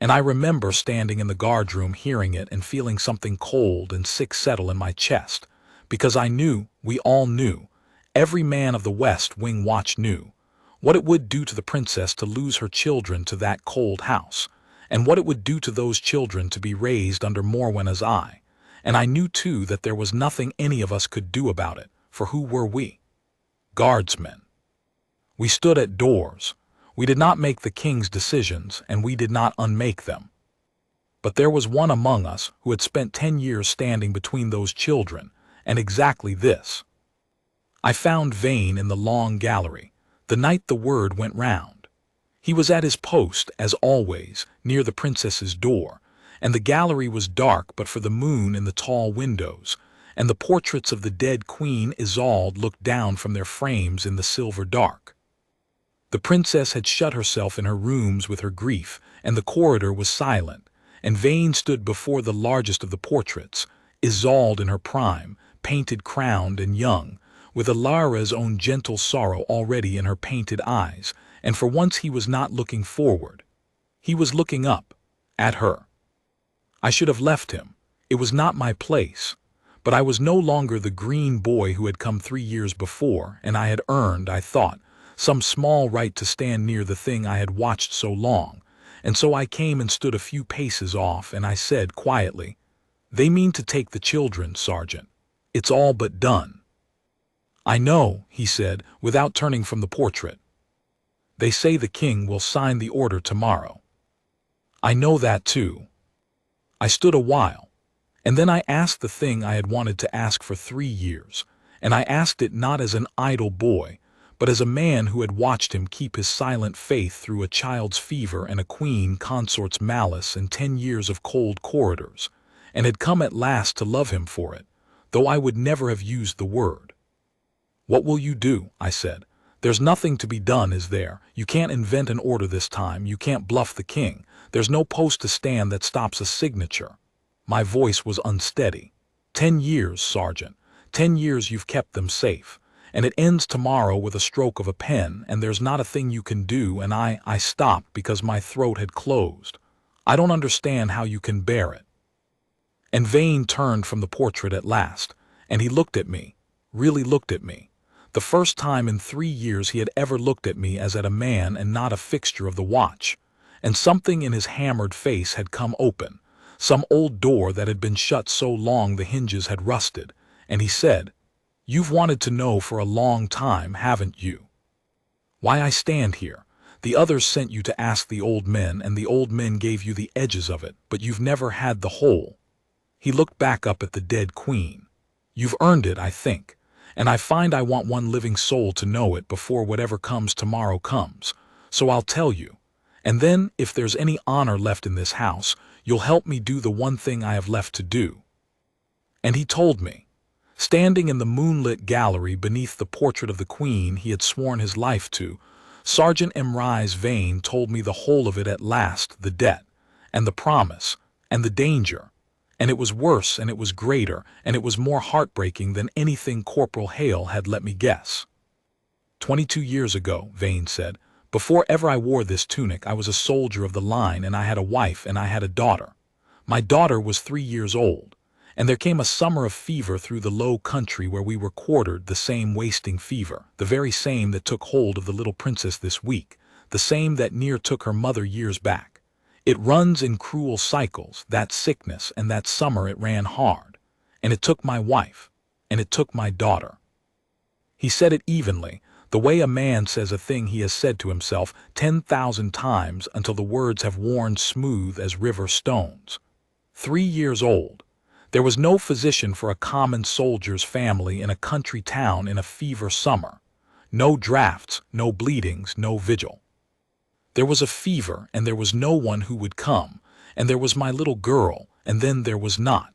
And I remember standing in the guardroom hearing it and feeling something cold and sick settle in my chest, because I knew, we all knew, every man of the West Wing watch knew, what it would do to the princess to lose her children to that cold house, and what it would do to those children to be raised under Morwenna's eye. And I knew too that there was nothing any of us could do about it, for who were we? Guardsmen. We stood at doors. We did not make the king's decisions, and we did not unmake them. But there was one among us who had spent 10 years standing between those children, and exactly this. I found Vane in the long gallery, the night the word went round. He was at his post, as always, near the princess's door, and the gallery was dark but for the moon in the tall windows, and the portraits of the dead Queen Isolde looked down from their frames in the silver dark. The princess had shut herself in her rooms with her grief, and the corridor was silent, and Vane stood before the largest of the portraits, Isolde in her prime, painted, crowned, and young, with Elara's own gentle sorrow already in her painted eyes, and for once he was not looking forward. He was looking up, at her. I should have left him. It was not my place. But I was no longer the green boy who had come 3 years before, and I had earned, I thought, some small right to stand near the thing I had watched so long, and so I came and stood a few paces off, and I said quietly, "They mean to take the children, Sergeant. It's all but done." "I know," he said, without turning from the portrait. "They say the king will sign the order tomorrow." "I know that too." I stood a while, and then I asked the thing I had wanted to ask for 3 years, and I asked it not as an idle boy, but as a man who had watched him keep his silent faith through a child's fever and a queen consort's malice and 10 years of cold corridors, and had come at last to love him for it, though I would never have used the word. "What will you do?" I said. "There's nothing to be done, is there? You can't invent an order this time, you can't bluff the king, there's no post to stand that stops a signature." My voice was unsteady. 10 years, Sergeant. 10 years you've kept them safe. And it ends tomorrow with a stroke of a pen, and there's not a thing you can do, and I stopped because my throat had closed. I don't understand how you can bear it. And Vane turned from the portrait at last, and he looked at me, really looked at me. The first time in 3 years he had ever looked at me as at a man and not a fixture of the watch. And something in his hammered face had come open, some old door that had been shut so long the hinges had rusted, and he said, "You've wanted to know for a long time, haven't you? Why I stand here. The others sent you to ask the old men, and the old men gave you the edges of it, but you've never had the whole." He looked back up at the dead queen. "You've earned it, I think, and I find I want one living soul to know it before whatever comes tomorrow comes. So I'll tell you. And then, if there's any honor left in this house, you'll help me do the one thing I have left to do." And he told me. Standing in the moonlit gallery beneath the portrait of the queen he had sworn his life to, Sergeant Emrys Vane told me the whole of it at last, the debt, and the promise, and the danger. And it was worse, and it was greater, and it was more heartbreaking than anything Corporal Hale had let me guess. 22 years ago, Vane said, before ever I wore this tunic, I was a soldier of the line, and I had a wife, and I had a daughter. My daughter was 3 years old, and there came a summer of fever through the low country where we were quartered, the same wasting fever, the very same that took hold of the little princess this week, the same that near took her mother years back. It runs in cruel cycles, that sickness, and that summer it ran hard. And it took my wife, and it took my daughter. He said it evenly, the way a man says a thing he has said to himself 10,000 times until the words have worn smooth as river stones. 3 years old. There was no physician for a common soldier's family in a country town in a fever summer. No drafts, no bleedings, no vigil. There was a fever, and there was no one who would come, and there was my little girl, and then there was not.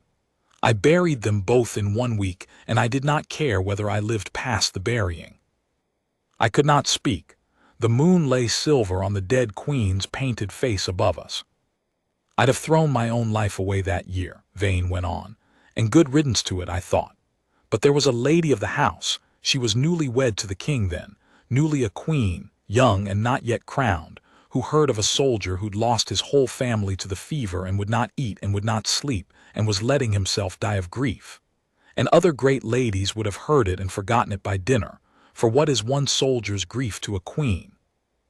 I buried them both in 1 week, and I did not care whether I lived past the burying. I could not speak. The moon lay silver on the dead queen's painted face above us. I'd have thrown my own life away that year, Vane went on, and good riddance to it, I thought. But there was a lady of the house. She was newly wed to the king then, newly a queen, young and not yet crowned, who heard of a soldier who'd lost his whole family to the fever and would not eat and would not sleep and was letting himself die of grief. And other great ladies would have heard it and forgotten it by dinner, for what is one soldier's grief to a queen?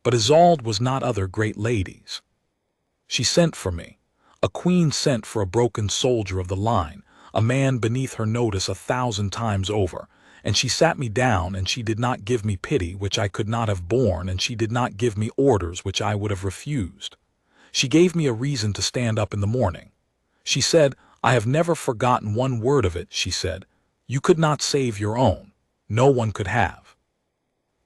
But Isolde was not other great ladies. She sent for me. A queen sent for a broken soldier of the line, a man beneath her notice 1,000 times over, and she sat me down, and she did not give me pity, which I could not have borne, and she did not give me orders which I would have refused. She gave me a reason to stand up in the morning. She said, "I have never forgotten one word of it," she said. "You could not save your own. No one could have.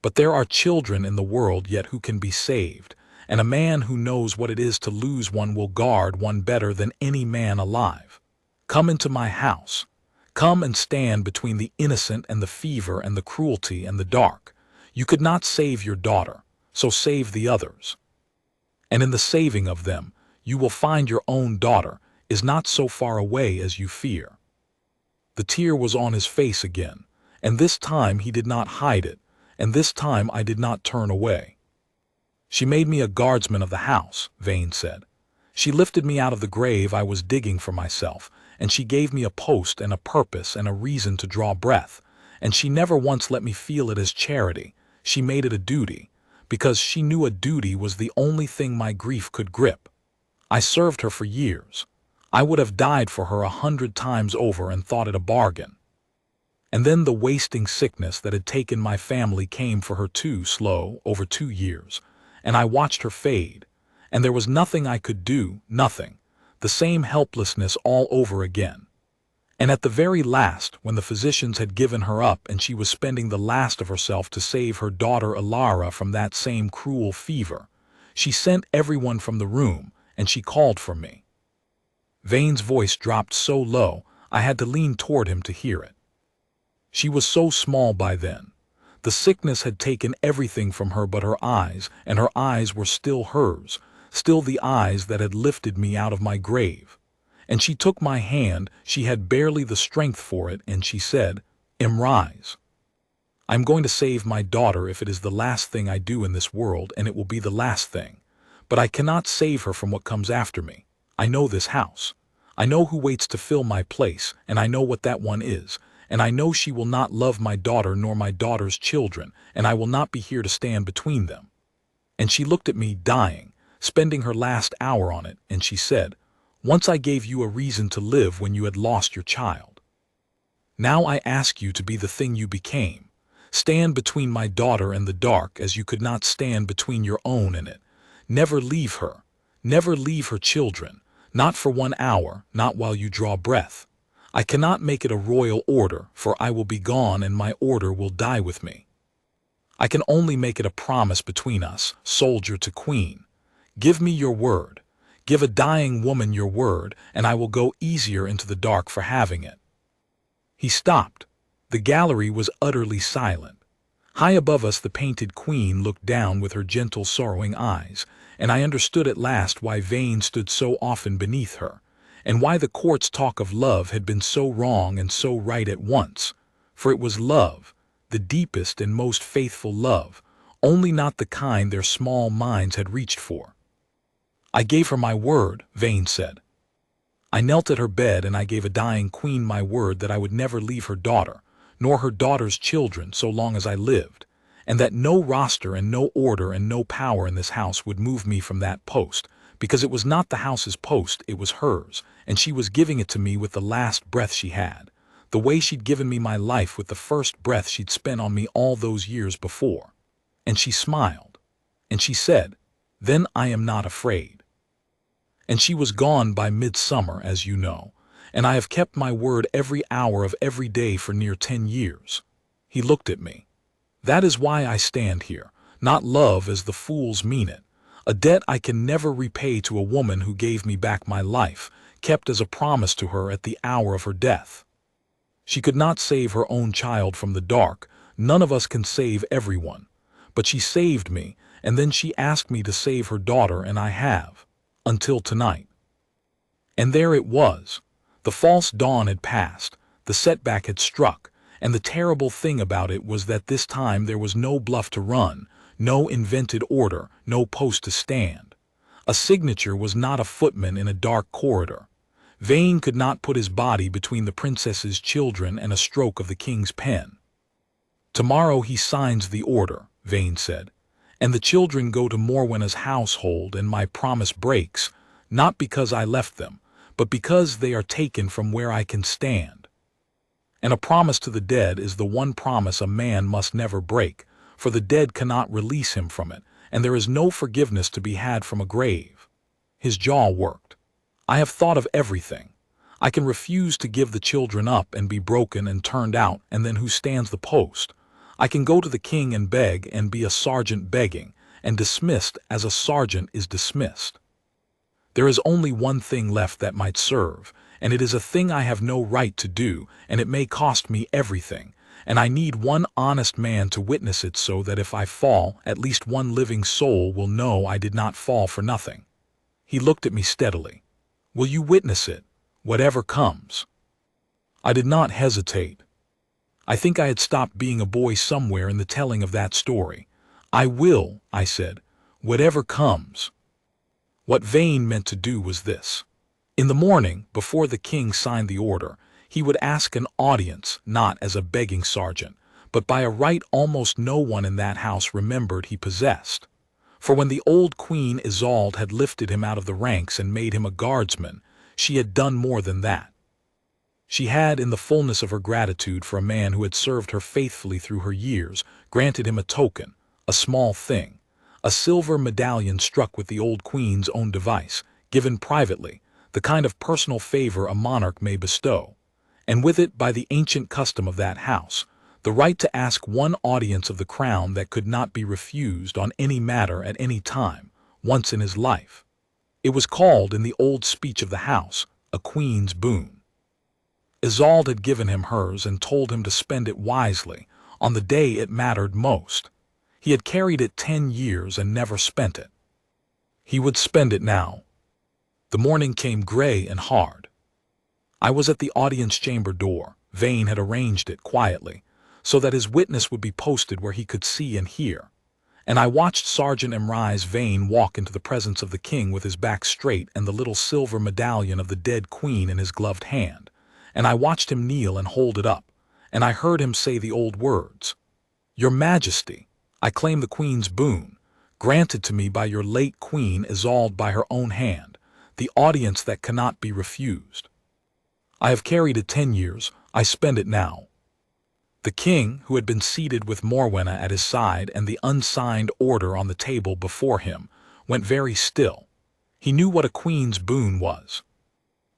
But there are children in the world yet who can be saved, and a man who knows what it is to lose one will guard one better than any man alive. Come into my house. Come and stand between the innocent and the fever and the cruelty and the dark. You could not save your daughter, so save the others. And in the saving of them, you will find your own daughter is not so far away as you fear." The tear was on his face again, and this time he did not hide it, and this time I did not turn away. "She made me a guardsman of the house," Vane said. "She lifted me out of the grave I was digging for myself, and she gave me a post and a purpose and a reason to draw breath, and she never once let me feel it as charity. She made it a duty, because she knew a duty was the only thing my grief could grip. I served her for years. I would have died for her 100 times over and thought it a bargain. And then the wasting sickness that had taken my family came for her too, slow, over 2 years, and I watched her fade, and there was nothing I could do, nothing, the same helplessness all over again. And at the very last, when the physicians had given her up and she was spending the last of herself to save her daughter Elara from that same cruel fever, she sent everyone from the room, and she called for me." Vane's voice dropped so low I had to lean toward him to hear it. She was so small by then. The sickness had taken everything from her but her eyes, and her eyes were still hers, still the eyes that had lifted me out of my grave. And she took my hand, she had barely the strength for it, and she said, "Emrys, I'm going to save my daughter if it is the last thing I do in this world, and it will be the last thing. But I cannot save her from what comes after me. I know this house. I know who waits to fill my place, and I know what that one is. And I know she will not love my daughter nor my daughter's children, and I will not be here to stand between them." And she looked at me dying, spending her last hour on it, and she said, "Once I gave you a reason to live when you had lost your child. Now I ask you to be the thing you became. Stand between my daughter and the dark as you could not stand between your own and it. Never leave her. Never leave her children. Not for 1 hour, not while you draw breath. I cannot make it a royal order, for I will be gone and my order will die with me. I can only make it a promise between us, soldier to queen. Give me your word. Give a dying woman your word, and I will go easier into the dark for having it." He stopped. The gallery was utterly silent. High above us the painted queen looked down with her gentle sorrowing eyes, and I understood at last why Vane stood so often beneath her, and why the court's talk of love had been so wrong and so right at once. For it was love, the deepest and most faithful love, only not the kind their small minds had reached for. "I gave her my word," Vane said. "I knelt at her bed and I gave a dying queen my word that I would never leave her daughter, nor her daughter's children so long as I lived, and that no roster and no order and no power in this house would move me from that post, because it was not the house's post, it was hers, and she was giving it to me with the last breath she had, the way she'd given me my life with the first breath she'd spent on me all those years before." And she smiled, and she said, "Then I am not afraid." And she was gone by midsummer, as you know, and I have kept my word every hour of every day for near 10 years. He looked at me. "That is why I stand here, not love as the fools mean it, a debt I can never repay to a woman who gave me back my life, kept as a promise to her at the hour of her death. She could not save her own child from the dark, none of us can save everyone, but she saved me, and then she asked me to save her daughter, and I have. Until tonight." And there it was. The false dawn had passed, the setback had struck, and the terrible thing about it was that this time there was no bluff to run, no invented order, no post to stand. A signature was not a footman in a dark corridor. Vane could not put his body between the princess's children and a stroke of the king's pen. "Tomorrow he signs the order," Vane said, "and the children go to Morwenna's household and my promise breaks, not because I left them, but because they are taken from where I can stand. And a promise to the dead is the one promise a man must never break, for the dead cannot release him from it, and there is no forgiveness to be had from a grave." His jaw worked. "I have thought of everything. I can refuse to give the children up and be broken and turned out, and then who stands the post? I can go to the king and beg and be a sergeant begging, and dismissed as a sergeant is dismissed. There is only one thing left that might serve, and it is a thing I have no right to do, and it may cost me everything, and I need one honest man to witness it so that if I fall, at least one living soul will know I did not fall for nothing." He looked at me steadily. "Will you witness it, whatever comes?" I did not hesitate. I think I had stopped being a boy somewhere in the telling of that story. "I will," I said, "whatever comes." What Vane meant to do was this. In the morning, before the king signed the order, he would ask an audience, not as a begging sergeant, but by a right almost no one in that house remembered he possessed. For when the old Queen Isolde had lifted him out of the ranks and made him a guardsman, she had done more than that. She had, in the fullness of her gratitude for a man who had served her faithfully through her years, granted him a token, a small thing, a silver medallion struck with the old queen's own device, given privately, the kind of personal favor a monarch may bestow, and with it, by the ancient custom of that house, the right to ask one audience of the crown that could not be refused on any matter at any time, once in his life. It was called, in the old speech of the house, a queen's boon. Isolde had given him hers and told him to spend it wisely, on the day it mattered most. He had carried it 10 years and never spent it. He would spend it now. The morning came gray and hard. I was at the audience chamber door. Vane had arranged it quietly, so that his witness would be posted where he could see and hear. And I watched Sergeant Emrys Vane walk into the presence of the king with his back straight and the little silver medallion of the dead queen in his gloved hand. And I watched him kneel and hold it up, and I heard him say the old words, "Your Majesty, I claim the Queen's boon, granted to me by your late Queen Isolde by her own hand, the audience that cannot be refused. I have carried it 10 years, I spend it now." The king, who had been seated with Morwenna at his side and the unsigned order on the table before him, went very still. He knew what a queen's boon was.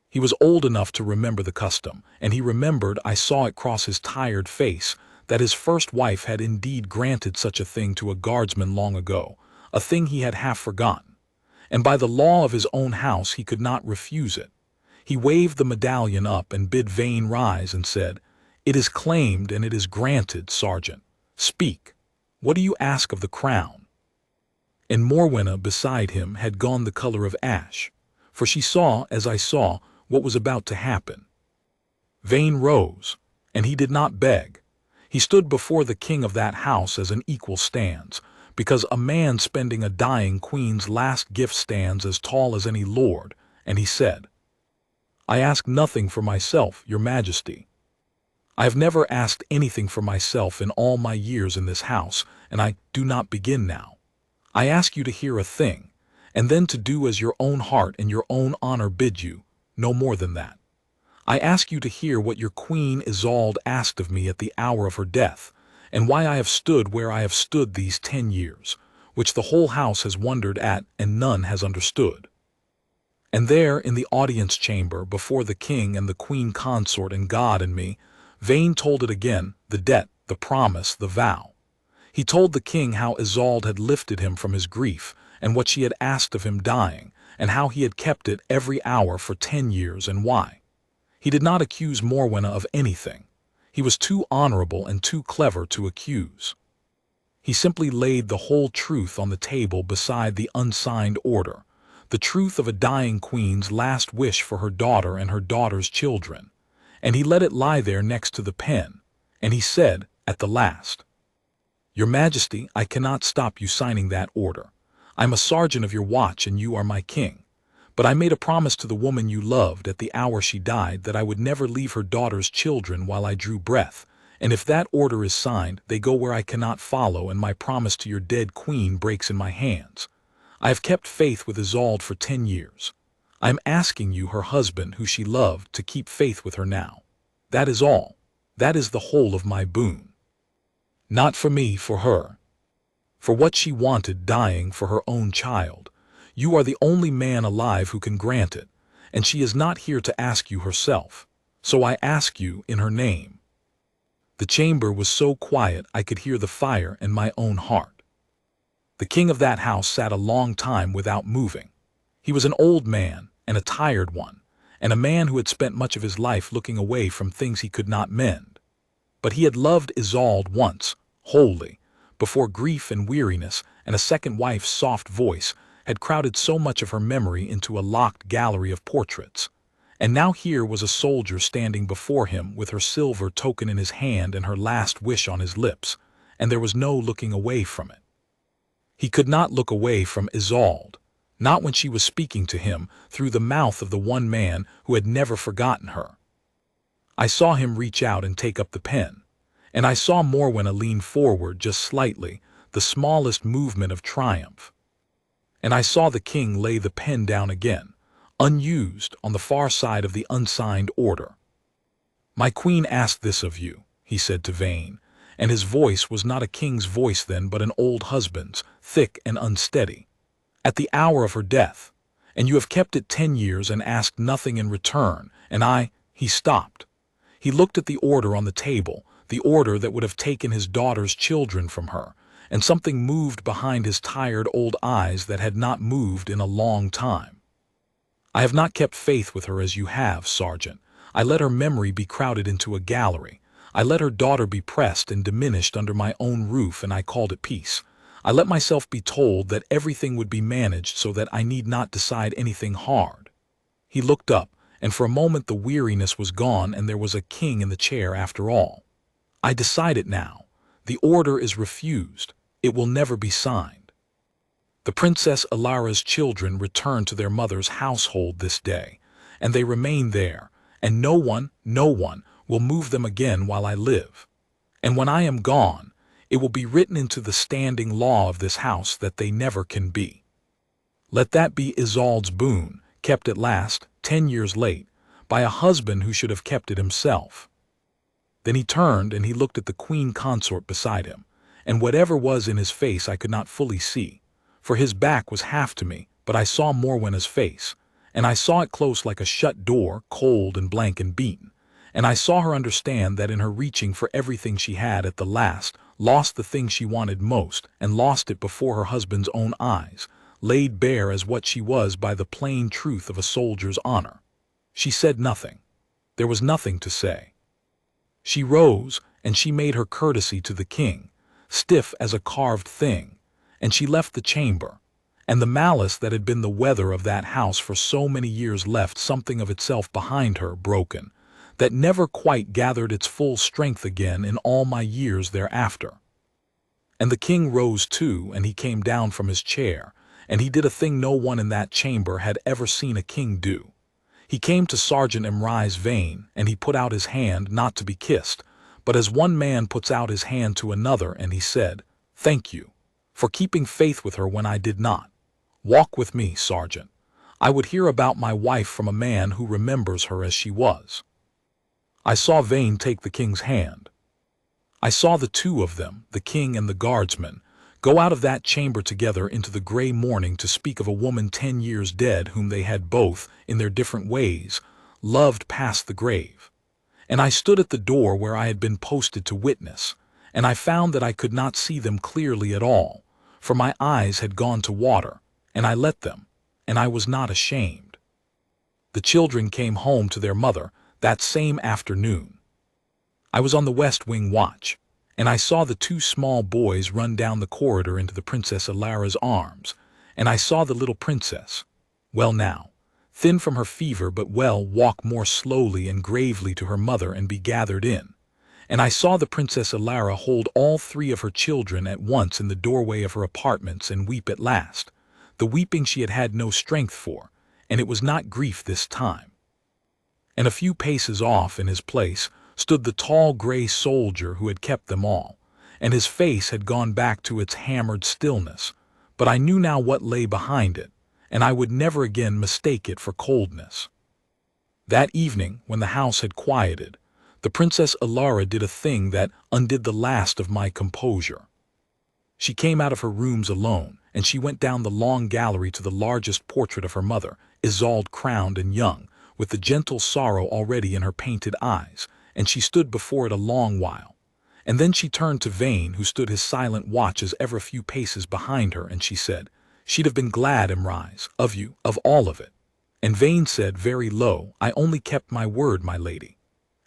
He was old enough to remember the custom, and he remembered, I saw it cross his tired face, that his first wife had indeed granted such a thing to a guardsman long ago, a thing he had half forgotten. And by the law of his own house he could not refuse it. He waved the medallion up and bid Vane rise and said, "It is claimed and it is granted, Sergeant. Speak. What do you ask of the crown?" And Morwenna beside him had gone the color of ash, for she saw, as I saw, what was about to happen. Vane rose, and he did not beg. He stood before the king of that house as an equal stands, because a man spending a dying queen's last gift stands as tall as any lord, and he said, "I ask nothing for myself, your majesty. I have never asked anything for myself in all my years in this house, and I do not begin now. I ask you to hear a thing, and then to do as your own heart and your own honor bid you, no more than that. I ask you to hear what your queen Isolde asked of me at the hour of her death, and why I have stood where I have stood these 10 years, which the whole house has wondered at and none has understood." And there, in the audience chamber, before the king and the queen consort and God and me, Vane told it again, the debt, the promise, the vow. He told the king how Isolde had lifted him from his grief, and what she had asked of him dying, and how he had kept it every hour for 10 years, and why. He did not accuse Morwenna of anything. He was too honorable and too clever to accuse. He simply laid the whole truth on the table beside the unsigned order, the truth of a dying queen's last wish for her daughter and her daughter's children. And he let it lie there next to the pen, and he said, at the last, "Your Majesty, I cannot stop you signing that order. I'm a sergeant of your watch and you are my king. But I made a promise to the woman you loved at the hour she died that I would never leave her daughter's children while I drew breath, and if that order is signed, they go where I cannot follow, and my promise to your dead queen breaks in my hands. I have kept faith with Isolde for 10 years. I am asking you, her husband, who she loved, to keep faith with her now. That is all. That is the whole of my boon. Not for me, for her. For what she wanted, dying for her own child. You are the only man alive who can grant it, and she is not here to ask you herself. So I ask you in her name." The chamber was so quiet I could hear the fire in my own heart. The king of that house sat a long time without moving. He was an old man, and a tired one, and a man who had spent much of his life looking away from things he could not mend. But he had loved Isolde once, wholly, before grief and weariness and a second wife's soft voice had crowded so much of her memory into a locked gallery of portraits. And now here was a soldier standing before him with her silver token in his hand and her last wish on his lips, and there was no looking away from it. He could not look away from Isolde, not when she was speaking to him through the mouth of the one man who had never forgotten her. I saw him reach out and take up the pen, and I saw Morwenna lean forward just slightly, the smallest movement of triumph. And I saw the king lay the pen down again, unused, on the far side of the unsigned order. "My queen asked this of you," he said to Vane, and his voice was not a king's voice then but an old husband's, thick and unsteady. "At the hour of her death, and you have kept it 10 years and asked nothing in return, and I—" He stopped. He looked at the order on the table, the order that would have taken his daughter's children from her, and something moved behind his tired old eyes that had not moved in a long time. "I have not kept faith with her as you have, Sergeant. I let her memory be crowded into a gallery. I let her daughter be pressed and diminished under my own roof, and I called it peace. I let myself be told that everything would be managed so that I need not decide anything hard." He looked up, and for a moment the weariness was gone and there was a king in the chair after all. "I decide it now. The order is refused. It will never be signed. The Princess Elara's children return to their mother's household this day, and they remain there, and no one will move them again while I live. And when I am gone, it will be written into the standing law of this house that they never can be. Let that be Isolde's boon, kept at last, 10 years late, by a husband who should have kept it himself." Then he turned and he looked at the queen consort beside him, and whatever was in his face I could not fully see, for his back was half to me, but I saw Morwenna's face, and I saw it close like a shut door, cold and blank and beaten, and I saw her understand that in her reaching for everything she had at the last, lost the thing she wanted most, and lost it before her husband's own eyes, laid bare as what she was by the plain truth of a soldier's honor. She said nothing. There was nothing to say. She rose, and she made her courtesy to the king, stiff as a carved thing, and she left the chamber, and the malice that had been the weather of that house for so many years left something of itself behind her, broken, that never quite gathered its full strength again in all my years thereafter. And the king rose too, and he came down from his chair, and he did a thing no one in that chamber had ever seen a king do. He came to Sergeant Emrys Vane, and he put out his hand not to be kissed, but as one man puts out his hand to another, and he said, "Thank you, for keeping faith with her when I did not. Walk with me, Sergeant. I would hear about my wife from a man who remembers her as she was." I saw Vane take the king's hand. I saw the two of them, the king and the guardsman, go out of that chamber together into the gray morning to speak of a woman 10 years dead whom they had both, in their different ways, loved past the grave. And I stood at the door where I had been posted to witness, and I found that I could not see them clearly at all, for my eyes had gone to water, and I let them, and I was not ashamed. The children came home to their mother that same afternoon. I was on the West Wing watch, and I saw the two small boys run down the corridor into the Princess Elara's arms, and I saw the little princess, well now, thin from her fever but well, walk more slowly and gravely to her mother and be gathered in, and I saw the Princess Elara hold all three of her children at once in the doorway of her apartments and weep at last, the weeping she had had no strength for, and it was not grief this time. And a few paces off, in his place, stood the tall gray soldier who had kept them all, and his face had gone back to its hammered stillness, but I knew now what lay behind it, and I would never again mistake it for coldness. That evening, when the house had quieted, the Princess Elara did a thing that undid the last of my composure. She came out of her rooms alone, and she went down the long gallery to the largest portrait of her mother, Isolde crowned and young, with the gentle sorrow already in her painted eyes, and she stood before it a long while. And then she turned to Vane, who stood his silent watch as ever a few paces behind her, and she said, "She'd have been glad, Emrys, of you, of all of it." And Vane said very low, "I only kept my word, my lady."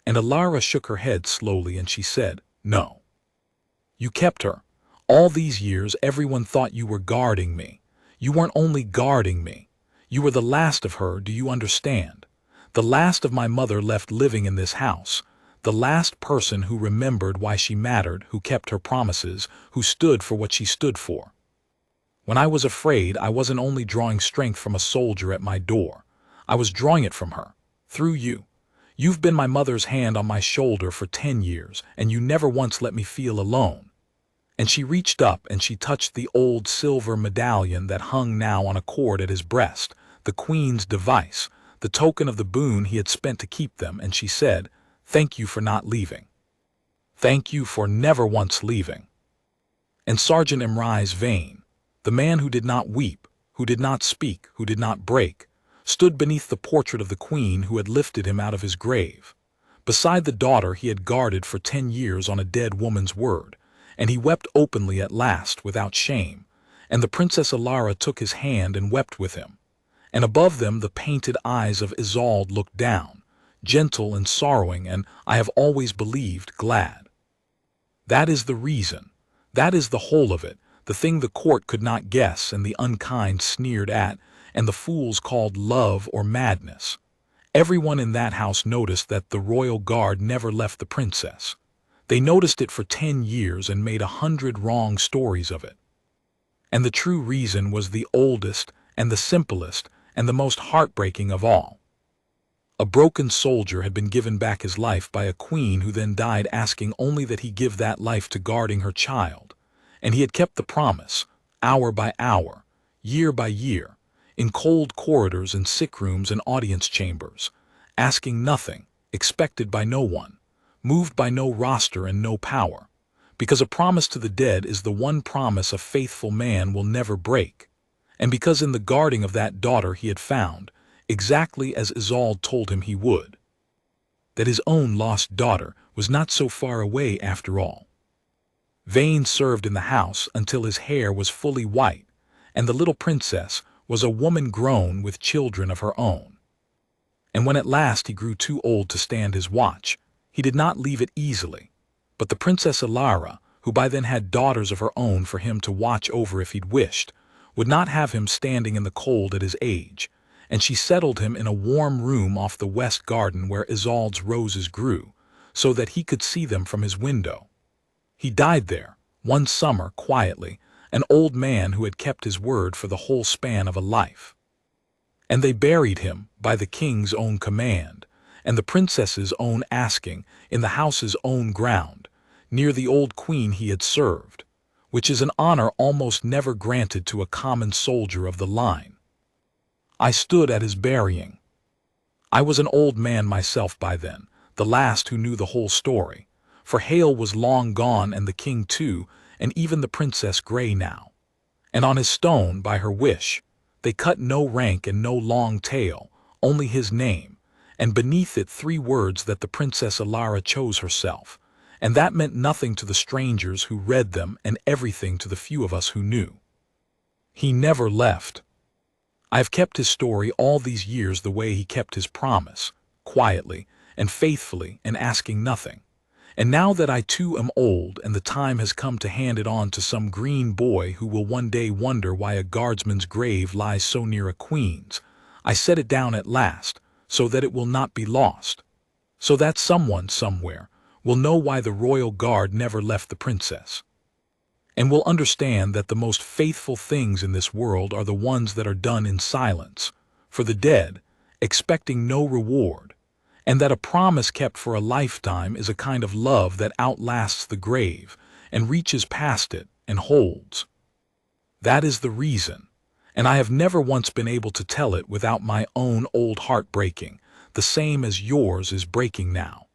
And Elara shook her head slowly, and she said, "No. You kept her. All these years everyone thought you were guarding me. You weren't only guarding me. You were the last of her, do you understand? The last of my mother left living in this house, the last person who remembered why she mattered, who kept her promises, who stood for what she stood for. When I was afraid, I wasn't only drawing strength from a soldier at my door. I was drawing it from her, through you. You've been my mother's hand on my shoulder for 10 years, and you never once let me feel alone." And she reached up and she touched the old silver medallion that hung now on a cord at his breast, the Queen's device, the token of the boon he had spent to keep them, and she said, "Thank you for not leaving. Thank you for never once leaving." And Sergeant Emrys Vane, the man who did not weep, who did not speak, who did not break, stood beneath the portrait of the Queen who had lifted him out of his grave, beside the daughter he had guarded for 10 years on a dead woman's word, and he wept openly at last without shame, and the Princess Elara took his hand and wept with him. And above them the painted eyes of Isolde looked down, gentle and sorrowing, and I have always believed glad. That is the reason, that is the whole of it, the thing the court could not guess and the unkind sneered at, and the fools called love or madness. Everyone in that house noticed that the royal guard never left the princess. They noticed it for 10 years and made 100 wrong stories of it. And the true reason was the oldest and the simplest and the most heartbreaking of all. A broken soldier had been given back his life by a queen who then died asking only that he give that life to guarding her child, and he had kept the promise, hour by hour, year by year, in cold corridors and sick rooms and audience chambers, asking nothing, expected by no one, moved by no roster and no power, because a promise to the dead is the one promise a faithful man will never break, and because in the guarding of that daughter he had found, exactly as Isolde told him he would, that his own lost daughter was not so far away after all. Vane served in the house until his hair was fully white, and the little princess was a woman grown with children of her own. And when at last he grew too old to stand his watch, he did not leave it easily, but the Princess Elara, who by then had daughters of her own for him to watch over if he'd wished, would not have him standing in the cold at his age, and she settled him in a warm room off the west garden where Isolde's roses grew, so that he could see them from his window. He died there, one summer, quietly, an old man who had kept his word for the whole span of a life. And they buried him, by the king's own command, and the princess's own asking, in the house's own ground, near the old queen he had served, which is an honor almost never granted to a common soldier of the line. I stood at his burying. I was an old man myself by then, the last who knew the whole story, for Hale was long gone and the king too, and even the princess gray now. And on his stone, by her wish, they cut no rank and no long tale, only his name, and beneath it 3 words that the Princess Elara chose herself, and that meant nothing to the strangers who read them and everything to the few of us who knew. He never left. I have kept his story all these years the way he kept his promise, quietly and faithfully and asking nothing. And now that I too am old and the time has come to hand it on to some green boy who will one day wonder why a guardsman's grave lies so near a queen's, I set it down at last, so that it will not be lost, so that someone somewhere will know why the royal guard never left the princess, and will understand that the most faithful things in this world are the ones that are done in silence, for the dead, expecting no reward, and that a promise kept for a lifetime is a kind of love that outlasts the grave and reaches past it and holds. That is the reason, and I have never once been able to tell it without my own old heart breaking, the same as yours is breaking now.